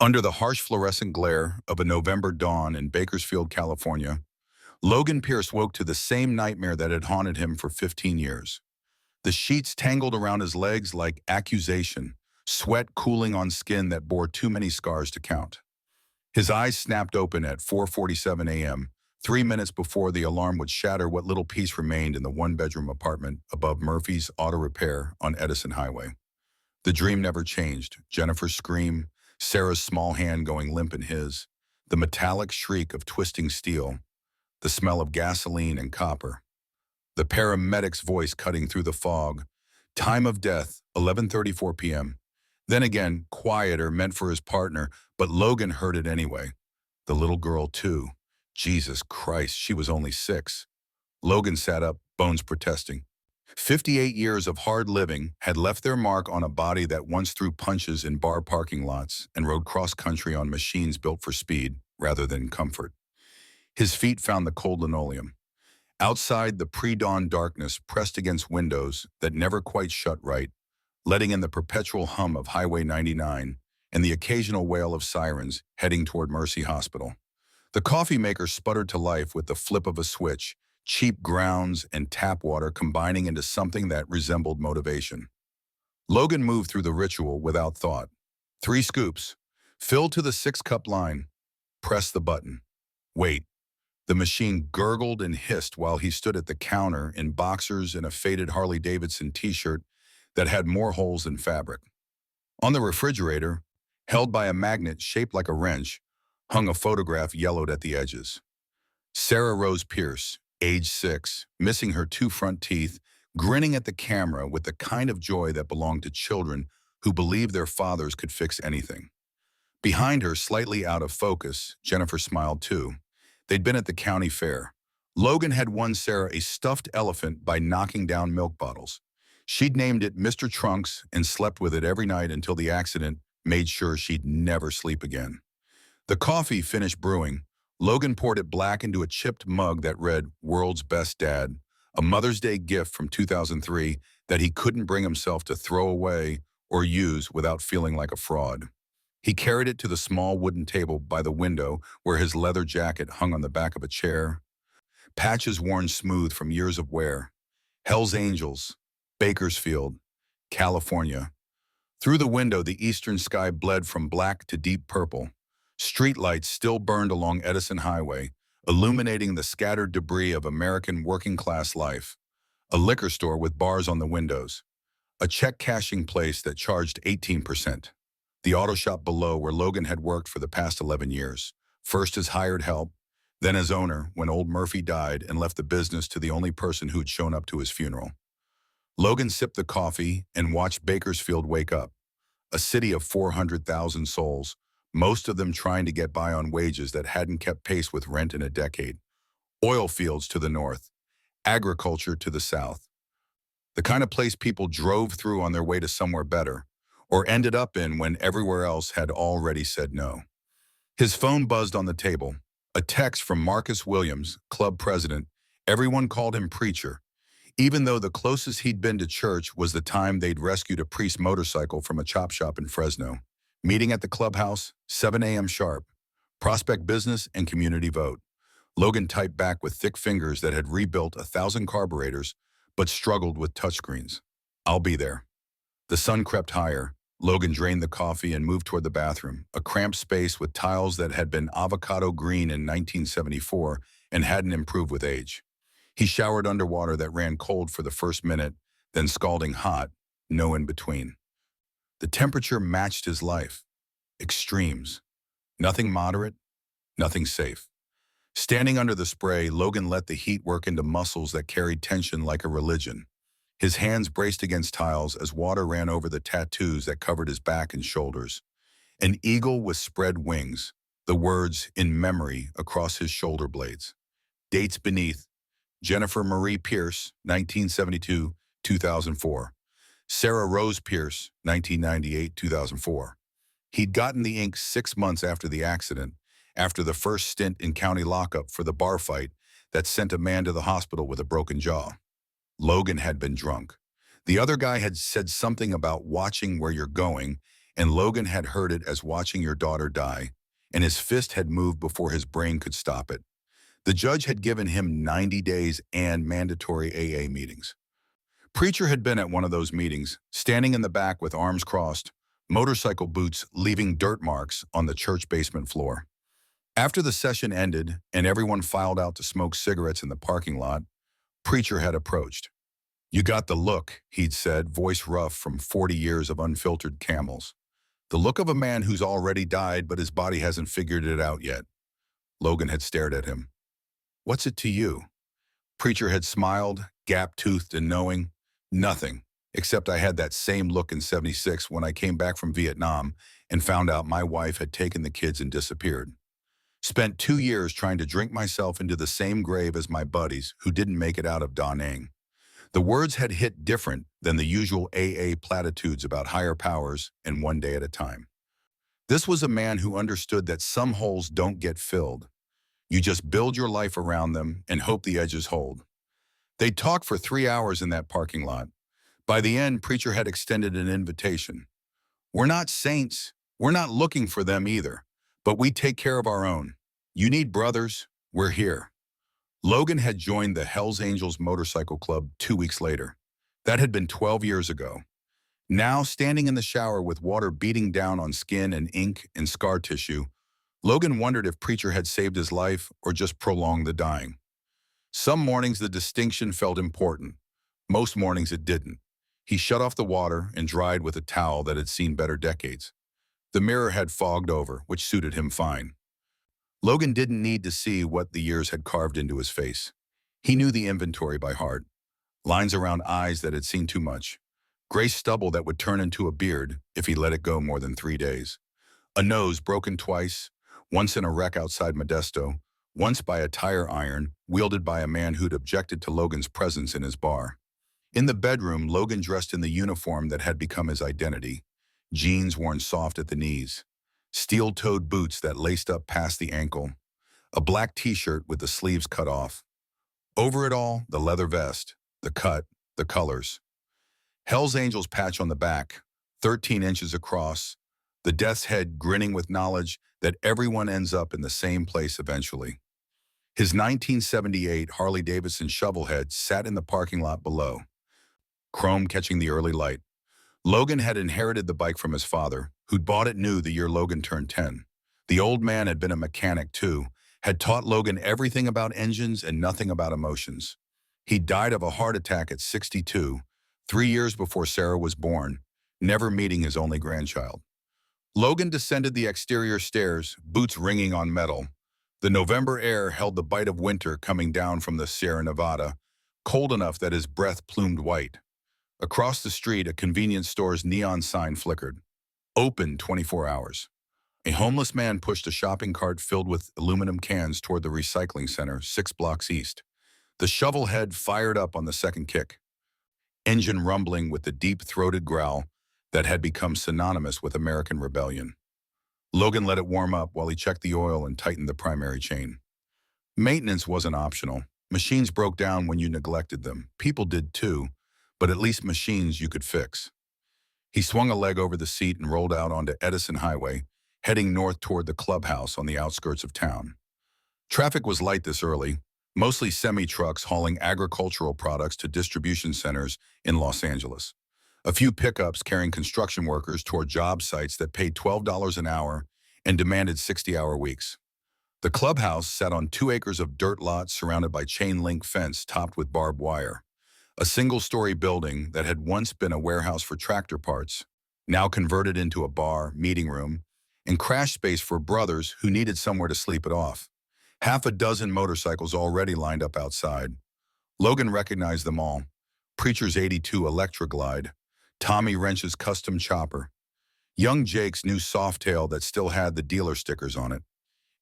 Under the harsh fluorescent glare of a November dawn in Bakersfield, California, Logan Pierce woke to the same nightmare that had haunted him for 15 years. The sheets tangled around his legs like accusation, sweat cooling on skin that bore too many scars to count. His eyes snapped open at 4:47 a.m., 3 minutes before the alarm would shatter what little peace remained in the one-bedroom apartment above Murphy's Auto Repair on Edison Highway. The dream never changed. Jennifer's scream, Sarah's small hand going limp in his, the metallic shriek of twisting steel, the smell of gasoline and copper, the paramedic's voice cutting through the fog. Time of death, 11:34 p.m. Then again, quieter, meant for his partner, but Logan heard it anyway. The little girl, too. Jesus Christ, she was only 6. Logan sat up, bones protesting. 58 years of hard living had left their mark on a body that once threw punches in bar parking lots and rode cross-country on machines built for speed rather than comfort. His feet found the cold linoleum. Outside, the pre-dawn darkness pressed against windows that never quite shut right, letting in the perpetual hum of Highway 99 and the occasional wail of sirens heading toward Mercy Hospital. The coffee maker sputtered to life with the flip of a switch, cheap grounds and tap water combining into something that resembled motivation. Logan moved through the ritual without thought. 3 scoops. Fill to the 6-cup line. Press the button. Wait. The machine gurgled and hissed while he stood at the counter in boxers and a faded Harley-Davidson t-shirt that had more holes than fabric. On the refrigerator, held by a magnet shaped like a wrench, hung a photograph yellowed at the edges. Sarah Rose Pierce, age 6, missing her 2 front teeth, grinning at the camera with the kind of joy that belonged to children who believed their fathers could fix anything. Behind her, slightly out of focus, Jennifer smiled too. They'd been at the county fair. Logan had won Sarah a stuffed elephant by knocking down milk bottles. She'd named it Mr. Trunks and slept with it every night until the accident made sure she'd never sleep again. The coffee finished brewing. Logan poured it black into a chipped mug that read, "World's Best Dad," a Mother's Day gift from 2003 that he couldn't bring himself to throw away or use without feeling like a fraud. He carried it to the small wooden table by the window where his leather jacket hung on the back of a chair, patches worn smooth from years of wear. Hell's Angels, Bakersfield, California. Through the window, the eastern sky bled from black to deep purple. Streetlights still burned along Edison Highway, illuminating the scattered debris of American working-class life. A liquor store with bars on the windows. A check-cashing place that charged 18%. The auto shop below where Logan had worked for the past 11 years. First as hired help, then as owner when old Murphy died and left the business to the only person who'd shown up to his funeral. Logan sipped the coffee and watched Bakersfield wake up. A city of 400,000 souls, most of them trying to get by on wages that hadn't kept pace with rent in a decade. Oil fields to the north, agriculture to the south. The kind of place people drove through on their way to somewhere better, or ended up in when everywhere else had already said no. His phone buzzed on the table. A text from Marcus Williams, club president. Everyone called him preacher, even though the closest he'd been to church was the time they'd rescued a priest's motorcycle from a chop shop in Fresno. Meeting at the clubhouse, 7 a.m. sharp. Prospect business and community vote. Logan typed back with thick fingers that had rebuilt 1,000 carburetors, but struggled with touchscreens. I'll be there. The sun crept higher. Logan drained the coffee and moved toward the bathroom, a cramped space with tiles that had been avocado green in 1974 and hadn't improved with age. He showered underwater that ran cold for the first minute, then scalding hot, no in between. The temperature matched his life. Extremes. Nothing moderate, nothing safe. Standing under the spray, Logan let the heat work into muscles that carried tension like a religion. His hands braced against tiles as water ran over the tattoos that covered his back and shoulders. An eagle with spread wings, the words "in memory" across his shoulder blades. Dates beneath: Jennifer Marie Pierce, 1972-2004. Sarah Rose Pierce, 1998-2004. He'd gotten the ink 6 months after the accident, after the first stint in county lockup for the bar fight that sent a man to the hospital with a broken jaw. Logan had been drunk. The other guy had said something about watching where you're going, and Logan had heard it as watching your daughter die, and his fist had moved before his brain could stop it. The judge had given him 90 days and mandatory AA meetings. Preacher had been at one of those meetings, standing in the back with arms crossed, motorcycle boots leaving dirt marks on the church basement floor. After the session ended and everyone filed out to smoke cigarettes in the parking lot, Preacher had approached. "You got the look," he'd said, voice rough from 40 years of unfiltered Camels. "The look of a man who's already died, but his body hasn't figured it out yet." Logan had stared at him. "What's it to you?" Preacher had smiled, gap-toothed and knowing. "Nothing, except I had that same look in '76 when I came back from Vietnam and found out my wife had taken the kids and disappeared. Spent 2 years trying to drink myself into the same grave as my buddies who didn't make it out of Da Nang." The words had hit different than the usual AA platitudes about higher powers and one day at a time. This was a man who understood that some holes don't get filled. You just build your life around them and hope the edges hold. They talked for 3 hours in that parking lot. By the end, Preacher had extended an invitation. "We're not saints. We're not looking for them either. But we take care of our own. You need brothers? We're here." Logan had joined the Hells Angels Motorcycle Club 2 weeks later. That had been 12 years ago. Now, standing in the shower with water beating down on skin and ink and scar tissue, Logan wondered if Preacher had saved his life or just prolonged the dying. Some mornings the distinction felt important. Most mornings it didn't. He shut off the water and dried with a towel that had seen better decades. The mirror had fogged over, which suited him fine. Logan didn't need to see what the years had carved into his face. He knew the inventory by heart. Lines around eyes that had seen too much. Gray stubble that would turn into a beard if he let it go more than 3 days. A nose broken twice, once in a wreck outside Modesto, once by a tire iron wielded by a man who'd objected to Logan's presence in his bar. In the bedroom, Logan dressed in the uniform that had become his identity. Jeans worn soft at the knees. Steel-toed boots that laced up past the ankle. A black t-shirt with the sleeves cut off. Over it all, the leather vest, the cut, the colors. Hell's Angels patch on the back, 13 inches across, the death's head grinning with knowledge that everyone ends up in the same place eventually. His 1978 Harley-Davidson Shovelhead sat in the parking lot below, chrome catching the early light. Logan had inherited the bike from his father, who'd bought it new the year Logan turned 10. The old man had been a mechanic too, had taught Logan everything about engines and nothing about emotions. He died of a heart attack at 62, 3 years before Sarah was born, never meeting his only grandchild. Logan descended the exterior stairs, boots ringing on metal. The November air held the bite of winter coming down from the Sierra Nevada, cold enough that his breath plumed white. Across the street, a convenience store's neon sign flickered. Open 24 hours. A homeless man pushed a shopping cart filled with aluminum cans toward the recycling center 6 blocks east. The Shovelhead fired up on the second kick, engine rumbling with the deep-throated growl that had become synonymous with American rebellion. Logan let it warm up while he checked the oil and tightened the primary chain. Maintenance wasn't optional. Machines broke down when you neglected them. People did too, but at least machines you could fix. He swung a leg over the seat and rolled out onto Edison Highway, heading north toward the clubhouse on the outskirts of town. Traffic was light this early, mostly semi-trucks hauling agricultural products to distribution centers in Los Angeles. A few pickups carrying construction workers toward job sites that paid $12 an hour and demanded 60-hour weeks. The clubhouse sat on 2 acres of dirt lots surrounded by chain-link fence topped with barbed wire. A single-story building that had once been a warehouse for tractor parts, now converted into a bar, meeting room, and crash space for brothers who needed somewhere to sleep it off. Half a dozen motorcycles already lined up outside. Logan recognized them all. Preacher's '82 Electra Glide, Tommy Wrench's custom chopper, young Jake's new Softail that still had the dealer stickers on it.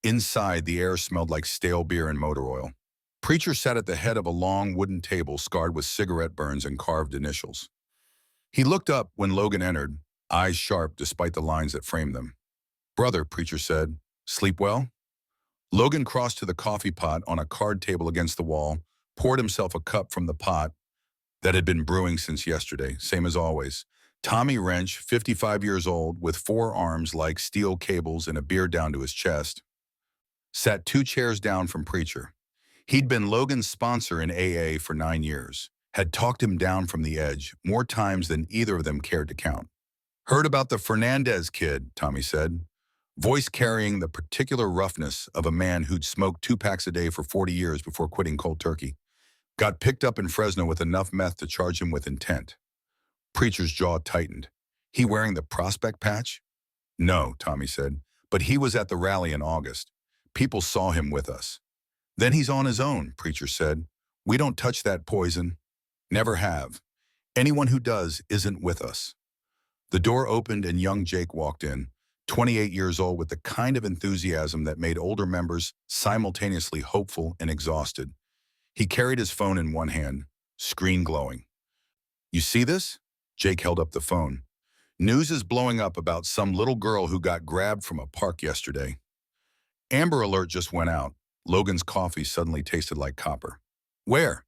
Inside, the air smelled like stale beer and motor oil. Preacher sat at the head of a long wooden table scarred with cigarette burns and carved initials. He looked up when Logan entered, eyes sharp despite the lines that framed them. "Brother," Preacher said, "sleep well?" Logan crossed to the coffee pot on a card table against the wall, poured himself a cup from the pot that had been brewing since yesterday, same as always, Tommy Wrench, 55 years old, with 4 arms like steel cables and a beard down to his chest, sat 2 chairs down from Preacher. He'd been Logan's sponsor in AA for 9 years, had talked him down from the edge more times than either of them cared to count. Heard about the Fernandez kid, Tommy said, voice carrying the particular roughness of a man who'd smoked 2 packs a day for 40 years before quitting cold turkey. Got picked up in Fresno with enough meth to charge him with intent. Preacher's jaw tightened. He wearing the prospect patch? No, Tommy said, but he was at the rally in August. People saw him with us. Then he's on his own, Preacher said. We don't touch that poison. Never have. Anyone who does isn't with us. The door opened and young Jake walked in, 28 years old, with the kind of enthusiasm that made older members simultaneously hopeful and exhausted. He carried his phone in one hand, screen glowing. You see this? Jake held up the phone. News is blowing up about some little girl who got grabbed from a park yesterday. Amber Alert just went out. Logan's coffee suddenly tasted like copper. Where?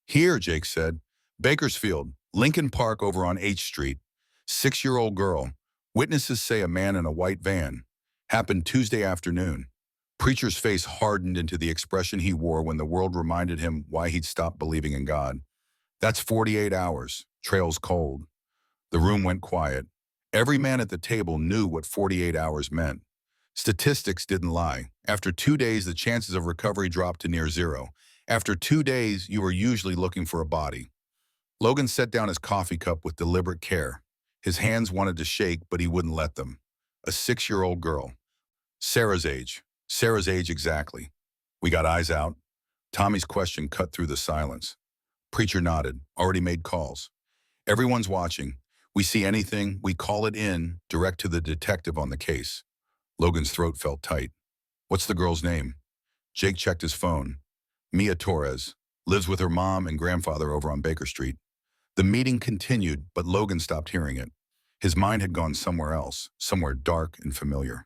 Here, Jake said. Bakersfield, Lincoln Park over on H Street. 6-year-old girl. Witnesses say a man in a white van. Happened Tuesday afternoon. Preacher's face hardened into the expression he wore when the world reminded him why he'd stopped believing in God. That's 48 hours. Trail's cold. The room went quiet. Every man at the table knew what 48 hours meant. Statistics didn't lie. After 2 days, the chances of recovery dropped to near zero. After 2 days, you were usually looking for a body. Logan set down his coffee cup with deliberate care. His hands wanted to shake, but he wouldn't let them. A 6-year-old girl. Sarah's age. Sarah's age exactly. We got eyes out. Tommy's question cut through the silence. Preacher nodded. Already made calls. Everyone's watching. We see anything, we call it in, direct to the detective on the case. Logan's throat felt tight. What's the girl's name? Jake checked his phone. Mia Torres. Lives with her mom and grandfather over on Baker Street. The meeting continued, but Logan stopped hearing it. His mind had gone somewhere else, somewhere dark and familiar.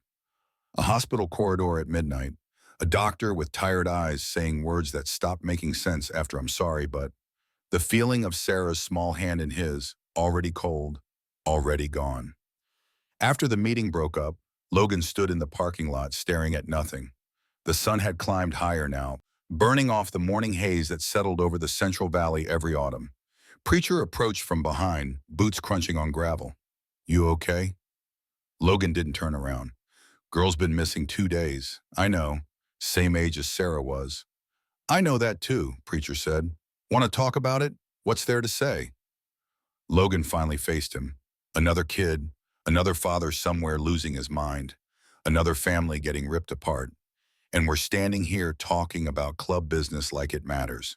A hospital corridor at midnight. A doctor with tired eyes saying words that stopped making sense after I'm sorry, but the feeling of Sarah's small hand in his, already cold, already gone. After the meeting broke up, Logan stood in the parking lot staring at nothing. The sun had climbed higher now, burning off the morning haze that settled over the Central Valley every autumn. Preacher approached from behind, boots crunching on gravel. You okay? Logan didn't turn around. Girl's been missing 2 days. I know. Same age as Sarah was. I know that too, Preacher said. Want to talk about it? What's there to say? Logan finally faced him. Another kid, another father somewhere losing his mind, another family getting ripped apart. And we're standing here talking about club business like it matters.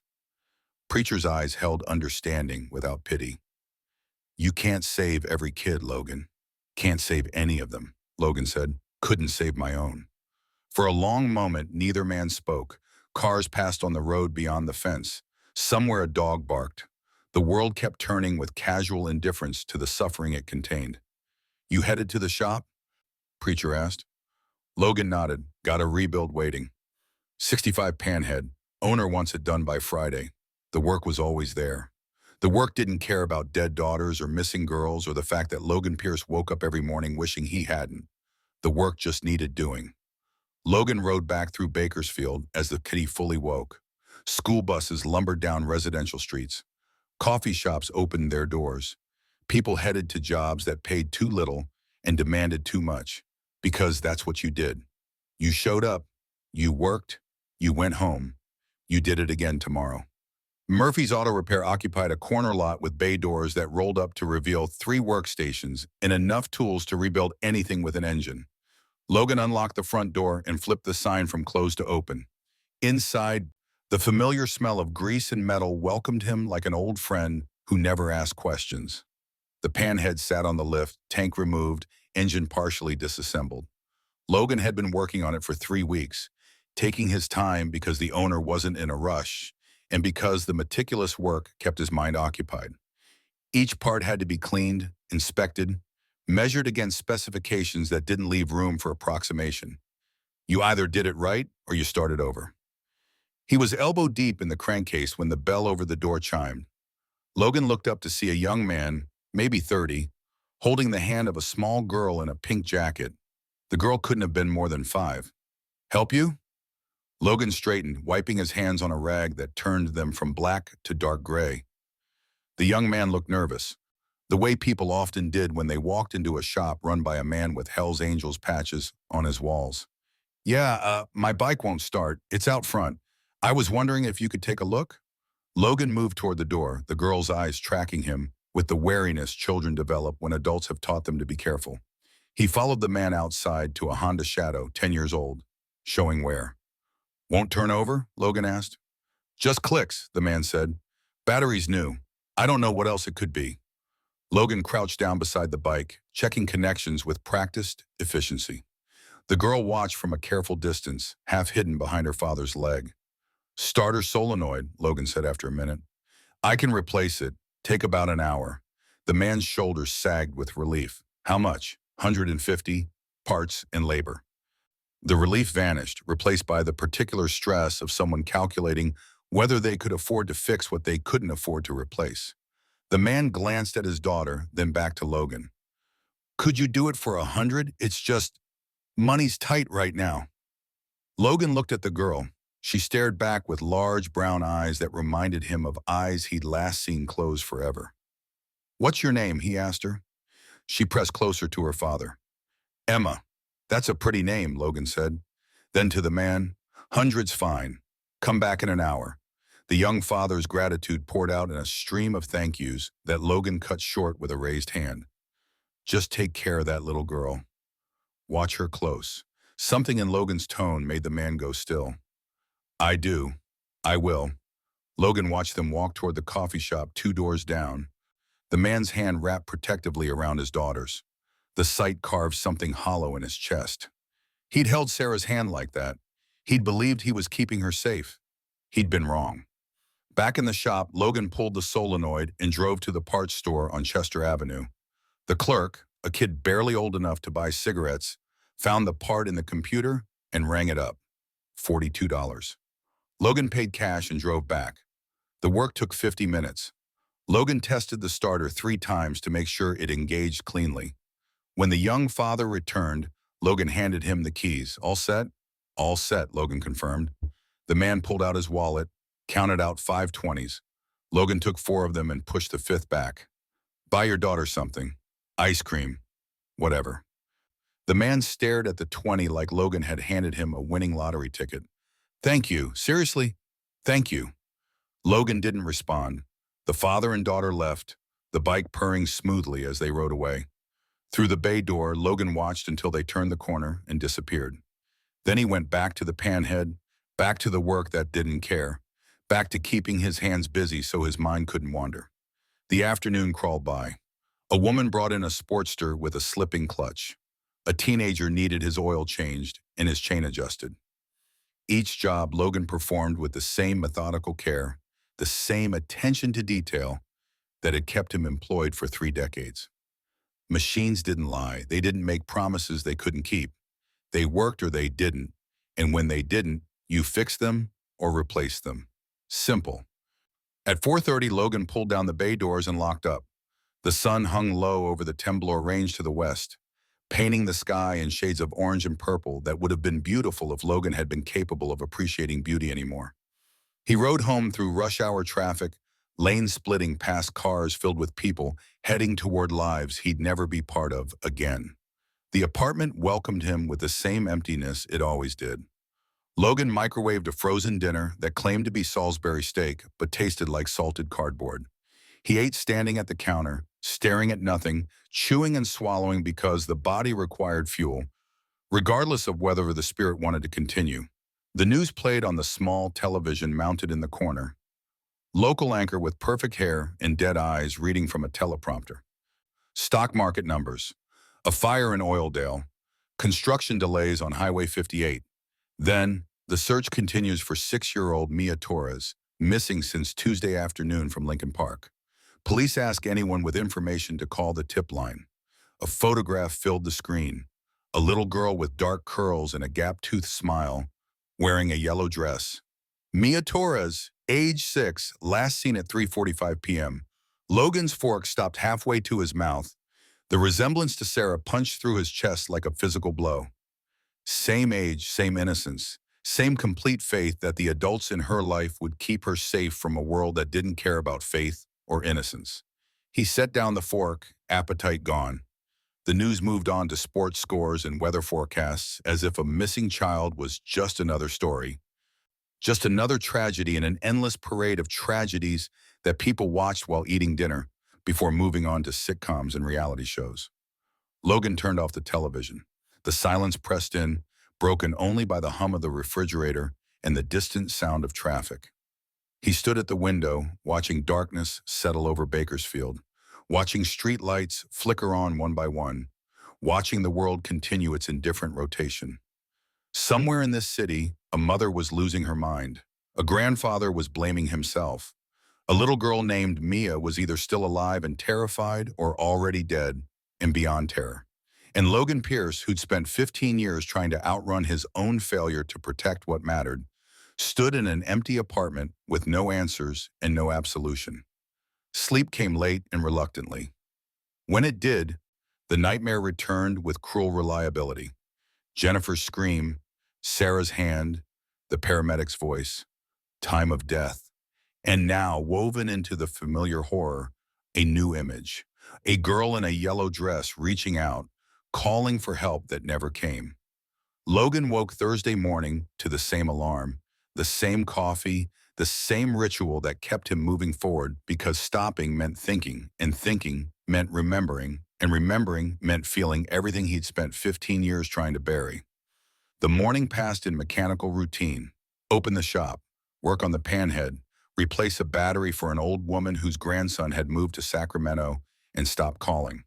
Preacher's eyes held understanding without pity. You can't save every kid, Logan. Can't save any of them, Logan said. Couldn't save my own. For a long moment, neither man spoke. Cars passed on the road beyond the fence. Somewhere a dog barked. The world kept turning with casual indifference to the suffering it contained. You headed to the shop? Preacher asked. Logan nodded. Got a rebuild waiting. 65 Panhead. Owner wants it done by Friday. The work was always there. The work didn't care about dead daughters or missing girls or the fact that Logan Pierce woke up every morning wishing he hadn't. The work just needed doing. Logan rode back through Bakersfield as the city fully woke. School buses lumbered down residential streets. Coffee shops opened their doors. People headed to jobs that paid too little and demanded too much, because that's what you did. You showed up, you worked, you went home. You did it again tomorrow. Murphy's Auto Repair occupied a corner lot with bay doors that rolled up to reveal 3 workstations and enough tools to rebuild anything with an engine. Logan unlocked the front door and flipped the sign from closed to open. Inside, the familiar smell of grease and metal welcomed him like an old friend who never asked questions. The Panhead sat on the lift, tank removed, engine partially disassembled. Logan had been working on it for 3 weeks, taking his time because the owner wasn't in a rush and because the meticulous work kept his mind occupied. Each part had to be cleaned, inspected, measured against specifications that didn't leave room for approximation. You either did it right or you started over. He was elbow deep in the crankcase when the bell over the door chimed. Logan looked up to see a young man, maybe 30, holding the hand of a small girl in a pink jacket. The girl couldn't have been more than 5. Help you? Logan straightened, wiping his hands on a rag that turned them from black to dark gray. The young man looked nervous, the way people often did when they walked into a shop run by a man with Hell's Angels patches on his walls. Yeah, my bike won't start. It's out front. I was wondering if you could take a look? Logan moved toward the door, the girl's eyes tracking him with the wariness children develop when adults have taught them to be careful. He followed the man outside to a Honda Shadow, 10 years old, showing wear. Won't turn over? Logan asked. Just clicks, the man said. Battery's new. I don't know what else it could be. Logan crouched down beside the bike, checking connections with practiced efficiency. The girl watched from a careful distance, half hidden behind her father's leg. Starter solenoid, Logan said after a minute. I can replace it. Take about an hour. The man's shoulders sagged with relief. How much? 150. Parts and labor. The relief vanished, replaced by the particular stress of someone calculating whether they could afford to fix what they couldn't afford to replace. The man glanced at his daughter, then back to Logan. Could you do it for 100? It's just, money's tight right now. Logan looked at the girl. She stared back with large brown eyes that reminded him of eyes he'd last seen closed forever. What's your name? He asked her. She pressed closer to her father. Emma. That's a pretty name, Logan said. Then to the man, 100's fine. Come back in an hour. The young father's gratitude poured out in a stream of thank yous that Logan cut short with a raised hand. Just take care of that little girl. Watch her close. Something in Logan's tone made the man go still. I do. I will. Logan watched them walk toward the coffee shop 2 doors down. The man's hand wrapped protectively around his daughter's. The sight carved something hollow in his chest. He'd held Sarah's hand like that. He'd believed he was keeping her safe. He'd been wrong. Back in the shop, Logan pulled the solenoid and drove to the parts store on Chester Avenue. The clerk, a kid barely old enough to buy cigarettes, found the part in the computer and rang it up. $42. Logan paid cash and drove back. The work took 50 minutes. Logan tested the starter 3 times to make sure it engaged cleanly. When the young father returned, Logan handed him the keys. All set? All set, Logan confirmed. The man pulled out his wallet, counted out 5 20s. Logan took 4 of them and pushed the 5th back. Buy your daughter something. Ice cream. Whatever. The man stared at the 20 like Logan had handed him a winning lottery ticket. Thank you. Seriously? Thank you. Logan didn't respond. The father and daughter left, the bike purring smoothly as they rode away. Through the bay door, Logan watched until they turned the corner and disappeared. Then he went back to the panhead, back to the work that didn't care, back to keeping his hands busy so his mind couldn't wander. The afternoon crawled by. A woman brought in a Sportster with a slipping clutch. A teenager needed his oil changed and his chain adjusted. Each job Logan performed with the same methodical care, the same attention to detail that had kept him employed for 3 decades. Machines didn't lie. They didn't make promises they couldn't keep. They worked or they didn't, and when they didn't, you fixed them or replaced them. Simple. At 4:30, Logan pulled down the bay doors and locked up. The sun hung low over the Temblor Range to the west, painting the sky in shades of orange and purple that would have been beautiful if Logan had been capable of appreciating beauty anymore. He rode home through rush hour traffic, lane-splitting past cars filled with people heading toward lives he'd never be part of again. The apartment welcomed him with the same emptiness it always did. Logan microwaved a frozen dinner that claimed to be Salisbury steak but tasted like salted cardboard. He ate standing at the counter, staring at nothing, chewing and swallowing because the body required fuel, regardless of whether the spirit wanted to continue. The news played on the small television mounted in the corner. Local anchor with perfect hair and dead eyes reading from a teleprompter. Stock market numbers. A fire in Oildale. Construction delays on Highway 58. Then, the search continues for 6-year-old Mia Torres, missing since Tuesday afternoon from Lincoln Park. Police ask anyone with information to call the tip line. A photograph filled the screen. A little girl with dark curls and a gap-toothed smile, wearing a yellow dress. Mia Torres, age 6, last seen at 3:45 p.m. Logan's fork stopped halfway to his mouth. The resemblance to Sarah punched through his chest like a physical blow. Same age, same innocence, same complete faith that the adults in her life would keep her safe from a world that didn't care about faith or innocence. He set down the fork, appetite gone. The news moved on to sports scores and weather forecasts as if a missing child was just another story. Just another tragedy in an endless parade of tragedies that people watched while eating dinner before moving on to sitcoms and reality shows. Logan turned off the television. The silence pressed in, broken only by the hum of the refrigerator and the distant sound of traffic. He stood at the window, watching darkness settle over Bakersfield, watching street lights flicker on one by one, watching the world continue its indifferent rotation. Somewhere in this city, a mother was losing her mind. A grandfather was blaming himself. A little girl named Mia was either still alive and terrified or already dead and beyond terror. And Logan Pierce, who'd spent 15 years trying to outrun his own failure to protect what mattered, stood in an empty apartment with no answers and no absolution. Sleep came late and reluctantly. When it did, the nightmare returned with cruel reliability. Jennifer's scream, Sarah's hand, the paramedic's voice, time of death. And now, woven into the familiar horror, a new image. A girl in a yellow dress reaching out, calling for help that never came. Logan woke Thursday morning to the same alarm, the same coffee, the same ritual that kept him moving forward because stopping meant thinking, and thinking meant remembering, and remembering meant feeling everything he'd spent 15 years trying to bury. The morning passed in mechanical routine. Open the shop, work on the panhead, replace a battery for an old woman whose grandson had moved to Sacramento and stopped calling.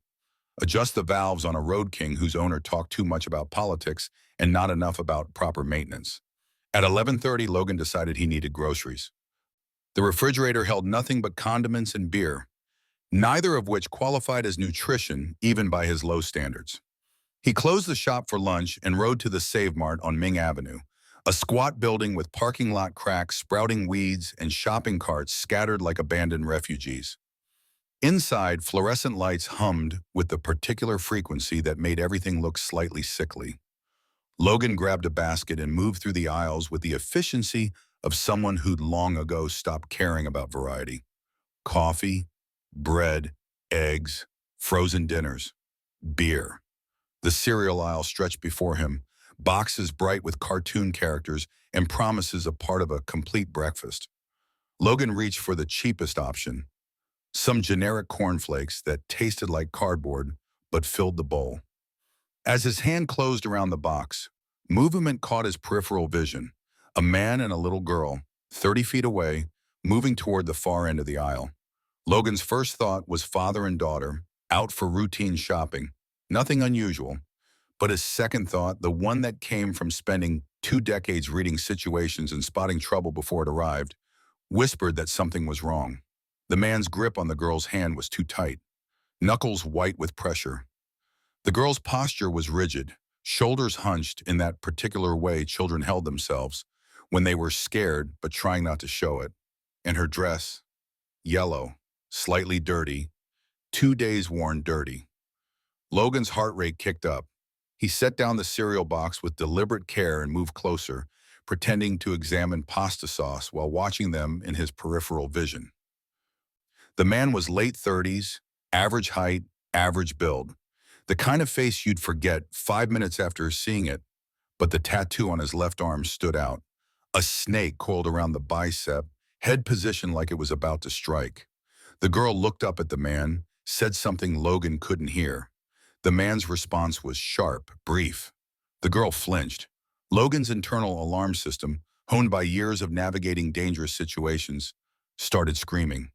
Adjust the valves on a Road King whose owner talked too much about politics and not enough about proper maintenance. At 11:30, Logan decided he needed groceries. The refrigerator held nothing but condiments and beer, neither of which qualified as nutrition even by his low standards. He closed the shop for lunch and rode to the Save Mart on Ming Avenue, a squat building with parking lot cracks, sprouting weeds, and shopping carts scattered like abandoned refugees. Inside, fluorescent lights hummed with the particular frequency that made everything look slightly sickly. Logan grabbed a basket and moved through the aisles with the efficiency of someone who'd long ago stopped caring about variety. Coffee, bread, eggs, frozen dinners, beer. The cereal aisle stretched before him, boxes bright with cartoon characters and promises of part of a complete breakfast. Logan reached for the cheapest option, some generic cornflakes that tasted like cardboard but filled the bowl. As his hand closed around the box, movement caught his peripheral vision. A man and a little girl, 30 feet away, moving toward the far end of the aisle. Logan's first thought was father and daughter, out for routine shopping. Nothing unusual. But his second thought, the one that came from spending 2 decades reading situations and spotting trouble before it arrived, whispered that something was wrong. The man's grip on the girl's hand was too tight, knuckles white with pressure. The girl's posture was rigid, shoulders hunched in that particular way children held themselves when they were scared but trying not to show it. And her dress, yellow, slightly dirty, 2 days worn dirty. Logan's heart rate kicked up. He set down the cereal box with deliberate care and moved closer, pretending to examine pasta sauce while watching them in his peripheral vision. The man was late 30s, average height, average build. The kind of face you'd forget 5 minutes after seeing it, but the tattoo on his left arm stood out. A snake coiled around the bicep, head positioned like it was about to strike. The girl looked up at the man, said something Logan couldn't hear. The man's response was sharp, brief. The girl flinched. Logan's internal alarm system, honed by years of navigating dangerous situations, started screaming.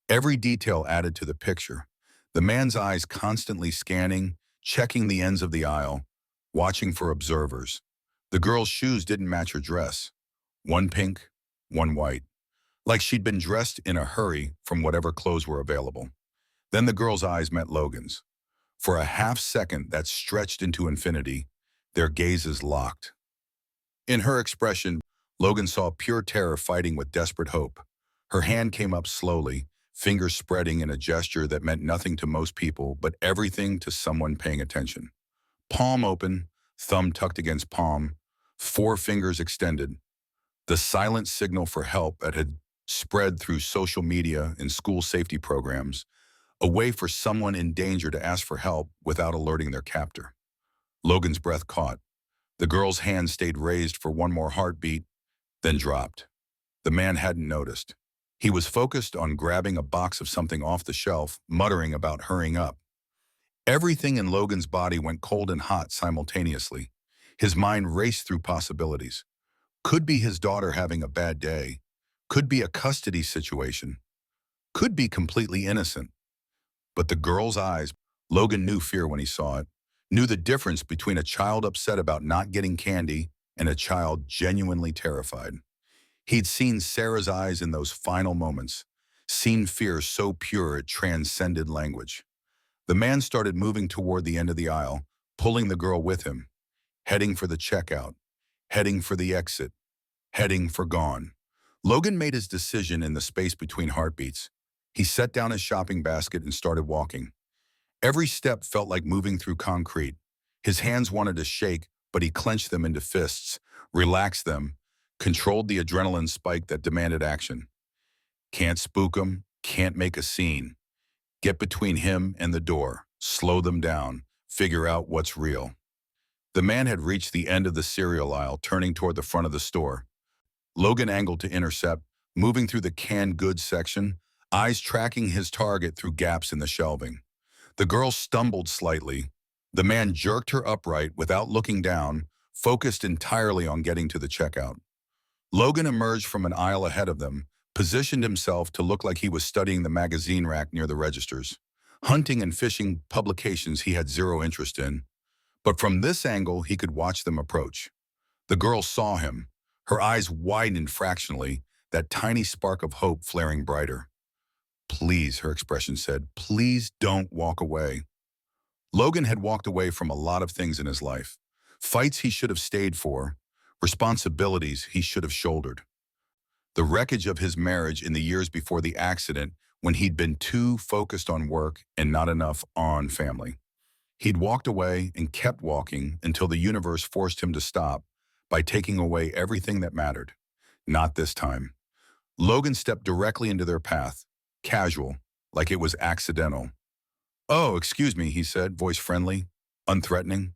Every detail added to the picture. The man's eyes constantly scanning, checking the ends of the aisle, watching for observers. The girl's shoes didn't match her dress. One pink, one white. Like she'd been dressed in a hurry from whatever clothes were available. Then the girl's eyes met Logan's. For a half second that stretched into infinity, their gazes locked. In her expression, Logan saw pure terror fighting with desperate hope. Her hand came up slowly, fingers spreading in a gesture that meant nothing to most people, but everything to someone paying attention. Palm open, thumb tucked against palm, four fingers extended. The silent signal for help that had spread through social media and school safety programs, a way for someone in danger to ask for help without alerting their captor. Logan's breath caught. The girl's hand stayed raised for one more heartbeat, then dropped. The man hadn't noticed. He was focused on grabbing a box of something off the shelf, muttering about hurrying up. Everything in Logan's body went cold and hot simultaneously. His mind raced through possibilities. Could be his daughter having a bad day. Could be a custody situation. Could be completely innocent. But the girl's eyes, Logan knew fear when he saw it, knew the difference between a child upset about not getting candy and a child genuinely terrified. He'd seen Sarah's eyes in those final moments, seen fear so pure it transcended language. The man started moving toward the end of the aisle, pulling the girl with him, heading for the checkout, heading for the exit, heading for gone. Logan made his decision in the space between heartbeats. He set down his shopping basket and started walking. Every step felt like moving through concrete. His hands wanted to shake, but he clenched them into fists, relaxed them, controlled the adrenaline spike that demanded action. Can't spook him, can't make a scene. Get between him and the door, slow them down, figure out what's real. The man had reached the end of the cereal aisle, turning toward the front of the store. Logan angled to intercept, moving through the canned goods section, eyes tracking his target through gaps in the shelving. The girl stumbled slightly. The man jerked her upright without looking down, focused entirely on getting to the checkout. Logan emerged from an aisle ahead of them, positioned himself to look like he was studying the magazine rack near the registers. Hunting and fishing publications he had zero interest in. But from this angle, he could watch them approach. The girl saw him. Her eyes widened fractionally, that tiny spark of hope flaring brighter. Please, her expression said, please don't walk away. Logan had walked away from a lot of things in his life. Fights he should have stayed for, responsibilities he should have shouldered. The wreckage of his marriage in the years before the accident when he'd been too focused on work and not enough on family. He'd walked away and kept walking until the universe forced him to stop by taking away everything that mattered. Not this time. Logan stepped directly into their path, casual, like it was accidental. "Oh, excuse me," he said, voice friendly, unthreatening.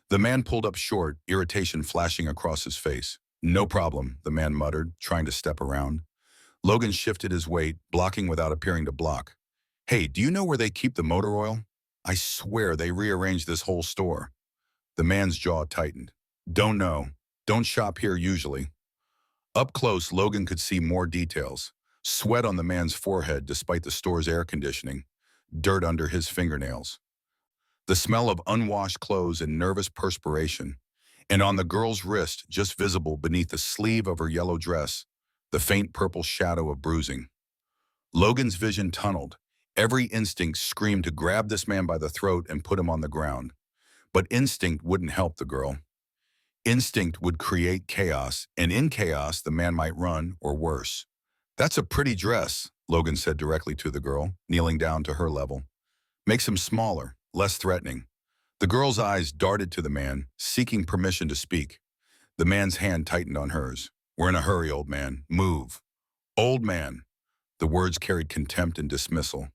The man pulled up short, irritation flashing across his face. "No problem," the man muttered, trying to step around. Logan shifted his weight, blocking without appearing to block. "Hey, do you know where they keep the motor oil? I swear they rearranged this whole store." The man's jaw tightened. "Don't know. Don't shop here usually." Up close, Logan could see more details. Sweat on the man's forehead despite the store's air conditioning. Dirt under his fingernails. The smell of unwashed clothes and nervous perspiration. And on the girl's wrist, just visible beneath the sleeve of her yellow dress, the faint purple shadow of bruising. Logan's vision tunneled. Every instinct screamed to grab this man by the throat and put him on the ground. But instinct wouldn't help the girl. Instinct would create chaos, and in chaos, the man might run, or worse. "That's a pretty dress," Logan said directly to the girl, kneeling down to her level. "Makes him smaller, less threatening." The girl's eyes darted to the man, seeking permission to speak. The man's hand tightened on hers. "We're in a hurry, old man. Move." "Old man." The words carried contempt and dismissal.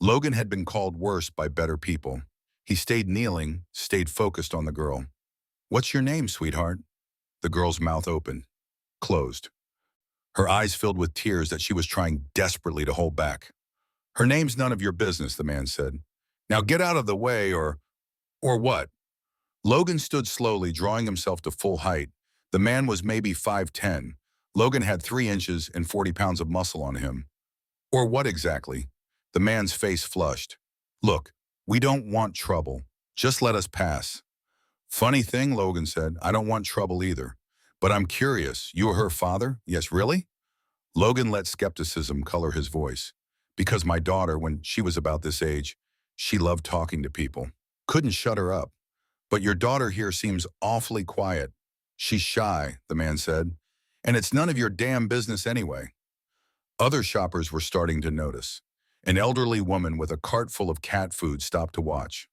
Logan had been called worse by better people. He stayed kneeling, stayed focused on the girl. "What's your name, sweetheart?" The girl's mouth opened, closed. Her eyes filled with tears that she was trying desperately to hold back. "Her name's none of your business," the man said. "Now get out of the way or what?" Logan stood slowly, drawing himself to full height. The man was maybe 5'10". Logan had 3 inches and 40 pounds of muscle on him. "Or what exactly?" The man's face flushed. "Look, we don't want trouble. Just let us pass." "Funny thing," Logan said, "I don't want trouble either. But I'm curious, you were her father? Yes, really?" Logan let skepticism color his voice. "Because my daughter, when she was about this age, she loved talking to people. Couldn't shut her up. But your daughter here seems awfully quiet." "She's shy," the man said. "And it's none of your damn business anyway." Other shoppers were starting to notice. An elderly woman with a cart full of cat food stopped to watch.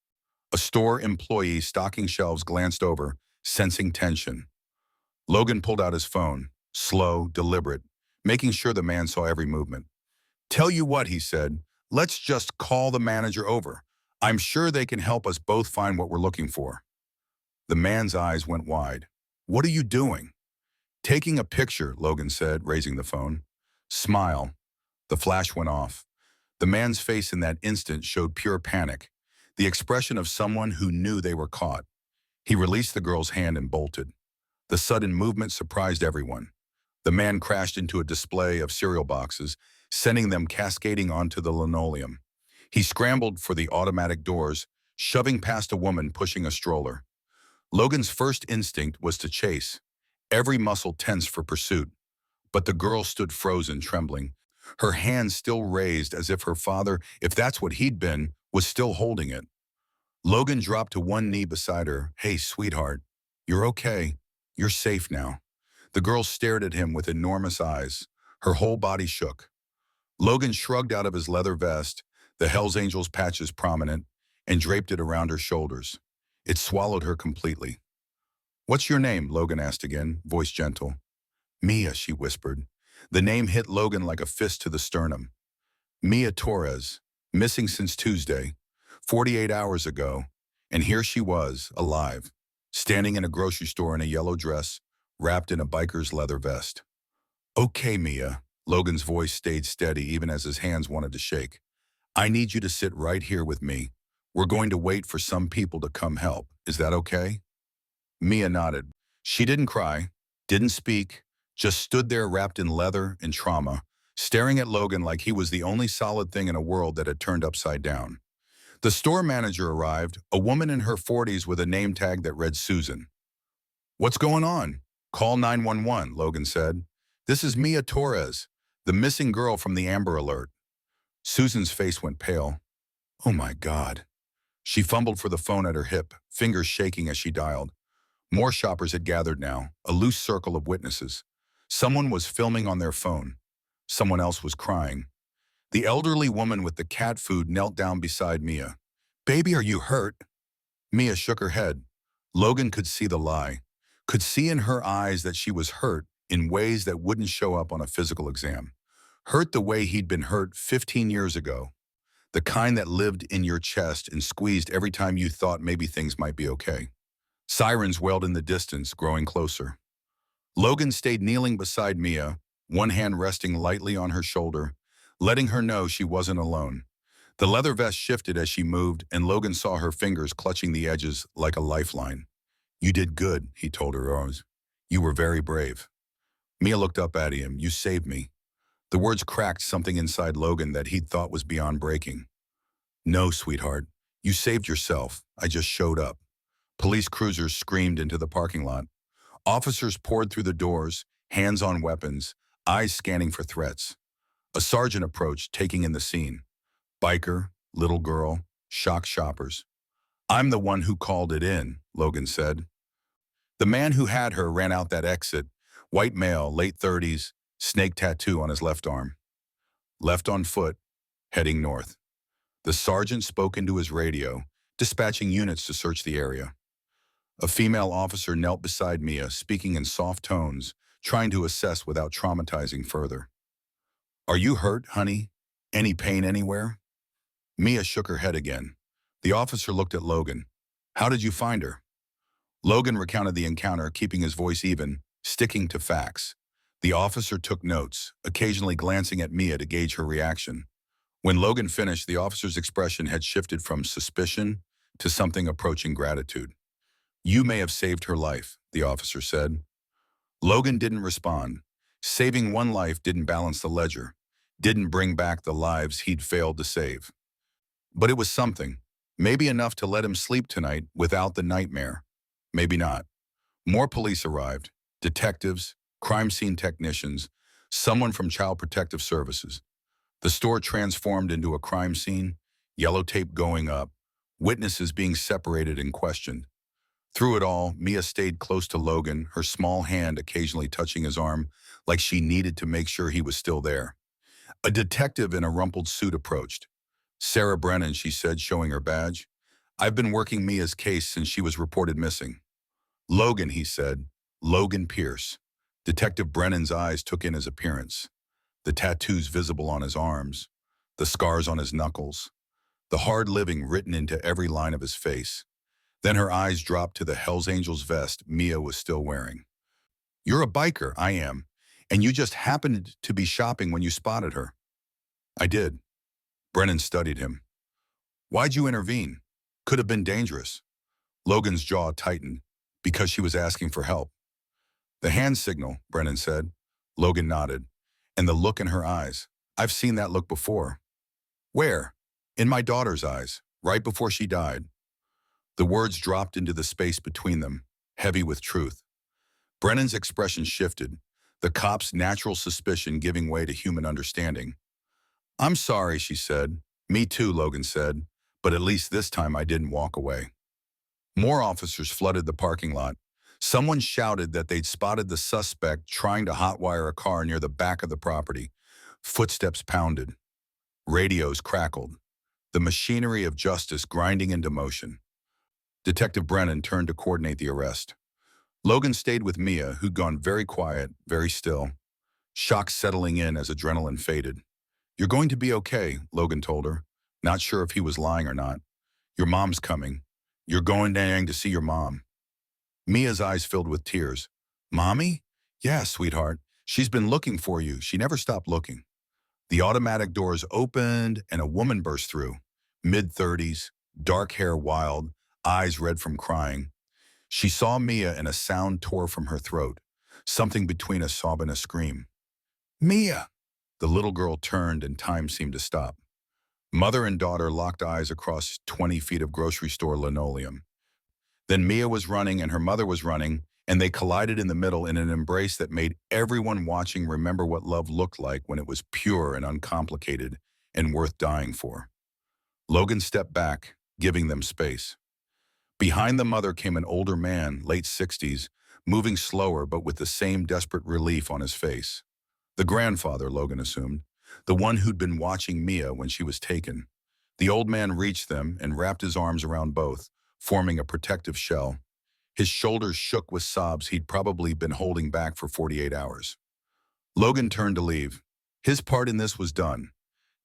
A store employee stocking shelves glanced over, sensing tension. Logan pulled out his phone, slow, deliberate, making sure the man saw every movement. "Tell you what," he said, "let's just call the manager over. I'm sure they can help us both find what we're looking for." The man's eyes went wide. "What are you doing?" "Taking a picture," Logan said, raising the phone. "Smile." The flash went off. The man's face in that instant showed pure panic, the expression of someone who knew they were caught. He released the girl's hand and bolted. The sudden movement surprised everyone. The man crashed into a display of cereal boxes, sending them cascading onto the linoleum. He scrambled for the automatic doors, shoving past a woman pushing a stroller. Logan's first instinct was to chase, every muscle tense for pursuit. But the girl stood frozen, trembling, her hands still raised as if her father, if that's what he'd been, was still holding it. Logan dropped to one knee beside her. "Hey, sweetheart, you're okay. You're safe now." The girl stared at him with enormous eyes. Her whole body shook. Logan shrugged out of his leather vest, the Hells Angels patches prominent, and draped it around her shoulders. It swallowed her completely. "What's your name?" Logan asked again, voice gentle. "Mia," she whispered. The name hit Logan like a fist to the sternum. Mia Torres, missing since Tuesday, 48 hours ago, and here she was, alive, standing in a grocery store in a yellow dress, wrapped in a biker's leather vest. "Okay, Mia." Logan's voice stayed steady even as his hands wanted to shake. "I need you to sit right here with me. We're going to wait for some people to come help. Is that okay?" Mia nodded. She didn't cry, didn't speak, just stood there wrapped in leather and trauma, staring at Logan like he was the only solid thing in a world that had turned upside down. The store manager arrived, a woman in her 40s with a name tag that read Susan. "What's going on?" "Call 911, Logan said. "This is Mia Torres, the missing girl from the Amber Alert." Susan's face went pale. "Oh my God." She fumbled for the phone at her hip, fingers shaking as she dialed. More shoppers had gathered now, a loose circle of witnesses. Someone was filming on their phone. Someone else was crying. The elderly woman with the cat food knelt down beside Mia. "Baby, are you hurt?" Mia shook her head. Logan could see the lie, could see in her eyes that she was hurt in ways that wouldn't show up on a physical exam. Hurt the way he'd been hurt 15 years ago. The kind that lived in your chest and squeezed every time you thought maybe things might be okay. Sirens wailed in the distance, growing closer. Logan stayed kneeling beside Mia, one hand resting lightly on her shoulder, letting her know she wasn't alone. The leather vest shifted as she moved, and Logan saw her fingers clutching the edges like a lifeline. "You did good," he told her. "Rose. You were very brave." Mia looked up at him. "You saved me." The words cracked something inside Logan that he'd thought was beyond breaking. "No, sweetheart. You saved yourself. I just showed up." Police cruisers screamed into the parking lot. Officers poured through the doors, hands on weapons, eyes scanning for threats. A sergeant approached, taking in the scene. Biker, little girl, shocked shoppers. "I'm the one who called it in," Logan said. The man who had her ran out that exit, white male, late 30s, snake tattoo on his left arm. Left on foot, heading north. The sergeant spoke into his radio, dispatching units to search the area. A female officer knelt beside Mia, speaking in soft tones, trying to assess without traumatizing further. "Are you hurt, honey? Any pain anywhere?" Mia shook her head again. The officer looked at Logan. "How did you find her?" Logan recounted the encounter, keeping his voice even, sticking to facts. The officer took notes, occasionally glancing at Mia to gauge her reaction. When Logan finished, the officer's expression had shifted from suspicion to something approaching gratitude. "You may have saved her life," the officer said. Logan didn't respond. Saving one life didn't balance the ledger, didn't bring back the lives he'd failed to save. But it was something, maybe enough to let him sleep tonight without the nightmare. Maybe not. More police arrived, detectives, crime scene technicians, someone from Child Protective Services. The store transformed into a crime scene, yellow tape going up, witnesses being separated and questioned. Through it all, Mia stayed close to Logan, her small hand occasionally touching his arm like she needed to make sure he was still there. A detective in a rumpled suit approached. Sarah Brennan, she said, showing her badge. I've been working Mia's case since she was reported missing. Logan, he said. Logan Pierce. Detective Brennan's eyes took in his appearance. The tattoos visible on his arms, the scars on his knuckles, the hard living written into every line of his face. Then her eyes dropped to the Hells Angels vest Mia was still wearing. You're a biker, I am, and you just happened to be shopping when you spotted her. I did. Brennan studied him. Why'd you intervene? Could have been dangerous. Logan's jaw tightened, because she was asking for help. The hand signal, Brennan said. Logan nodded. And the look in her eyes. I've seen that look before. Where? In my daughter's eyes, right before she died. The words dropped into the space between them, heavy with truth. Brennan's expression shifted, the cop's natural suspicion giving way to human understanding. I'm sorry, she said. Me too, Logan said, but at least this time I didn't walk away. More officers flooded the parking lot. Someone shouted that they'd spotted the suspect trying to hotwire a car near the back of the property. Footsteps pounded. Radios crackled. The machinery of justice grinding into motion. Detective Brennan turned to coordinate the arrest. Logan stayed with Mia, who'd gone very quiet, very still. Shock settling in as adrenaline faded. You're going to be okay, Logan told her, not sure if he was lying or not. Your mom's coming. You're going to see your mom. Mia's eyes filled with tears. Mommy? Yeah, sweetheart. She's been looking for you. She never stopped looking. The automatic doors opened and a woman burst through. Mid-30s, dark hair wild, eyes red from crying. She saw Mia and a sound tore from her throat, something between a sob and a scream. Mia! The little girl turned and time seemed to stop. Mother and daughter locked eyes across 20 feet of grocery store linoleum. Then Mia was running and her mother was running, and they collided in the middle in an embrace that made everyone watching remember what love looked like when it was pure and uncomplicated and worth dying for. Logan stepped back, giving them space. Behind the mother came an older man, late 60s, moving slower but with the same desperate relief on his face. The grandfather, Logan assumed, the one who'd been watching Mia when she was taken. The old man reached them and wrapped his arms around both, forming a protective shell. His shoulders shook with sobs he'd probably been holding back for 48 hours. Logan turned to leave. His part in this was done.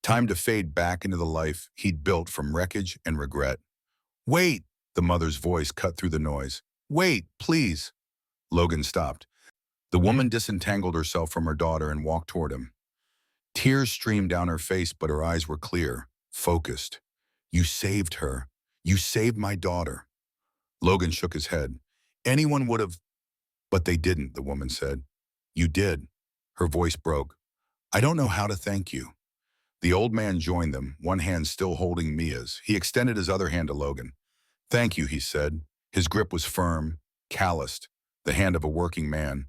Time to fade back into the life he'd built from wreckage and regret. Wait! The mother's voice cut through the noise. Wait, please! Logan stopped. The woman disentangled herself from her daughter and walked toward him. Tears streamed down her face, but her eyes were clear, focused. You saved her. You saved my daughter. Logan shook his head. Anyone would have, but they didn't, the woman said. You did. Her voice broke. I don't know how to thank you. The old man joined them, one hand still holding Mia's. He extended his other hand to Logan. Thank you, he said. His grip was firm, calloused, the hand of a working man.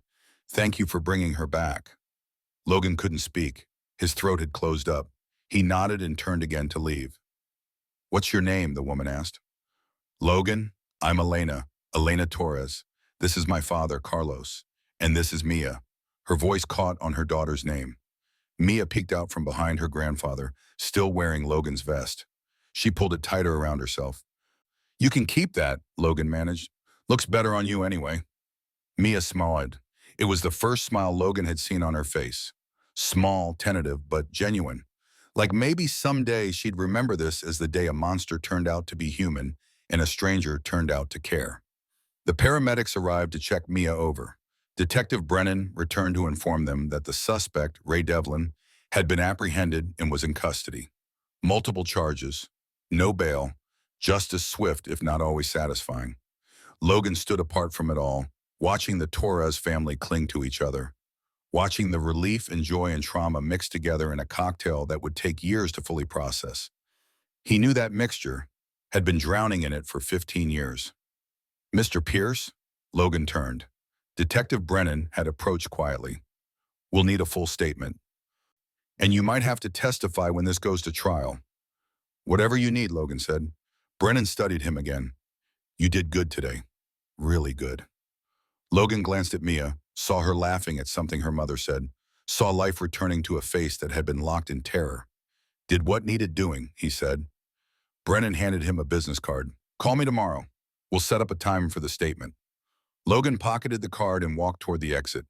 Thank you for bringing her back. Logan couldn't speak. His throat had closed up. He nodded and turned again to leave. What's your name? The woman asked. Logan, I'm Elena Torres. This is my father, Carlos. And this is Mia. Her voice caught on her daughter's name. Mia peeked out from behind her grandfather, still wearing Logan's vest. She pulled it tighter around herself. You can keep that, Logan managed. Looks better on you anyway. Mia smiled. It was the first smile Logan had seen on her face. Small, tentative, but genuine. Like maybe someday she'd remember this as the day a monster turned out to be human and a stranger turned out to care. The paramedics arrived to check Mia over. Detective Brennan returned to inform them that the suspect, Ray Devlin, had been apprehended and was in custody. Multiple charges, no bail, justice swift if not always satisfying. Logan stood apart from it all, watching the Torres family cling to each other, watching the relief and joy and trauma mixed together in a cocktail that would take years to fully process. He knew that mixture, had been drowning in it for 15 years. Mr. Pierce? Logan turned. Detective Brennan had approached quietly. We'll need a full statement. And you might have to testify when this goes to trial. Whatever you need, Logan said. Brennan studied him again. You did good today. Really good. Logan glanced at Mia, saw her laughing at something her mother said. saw life returning to a face that had been locked in terror. Did what needed doing, he said. Brennan handed him a business card. Call me tomorrow. We'll set up a time for the statement. Logan pocketed the card and walked toward the exit.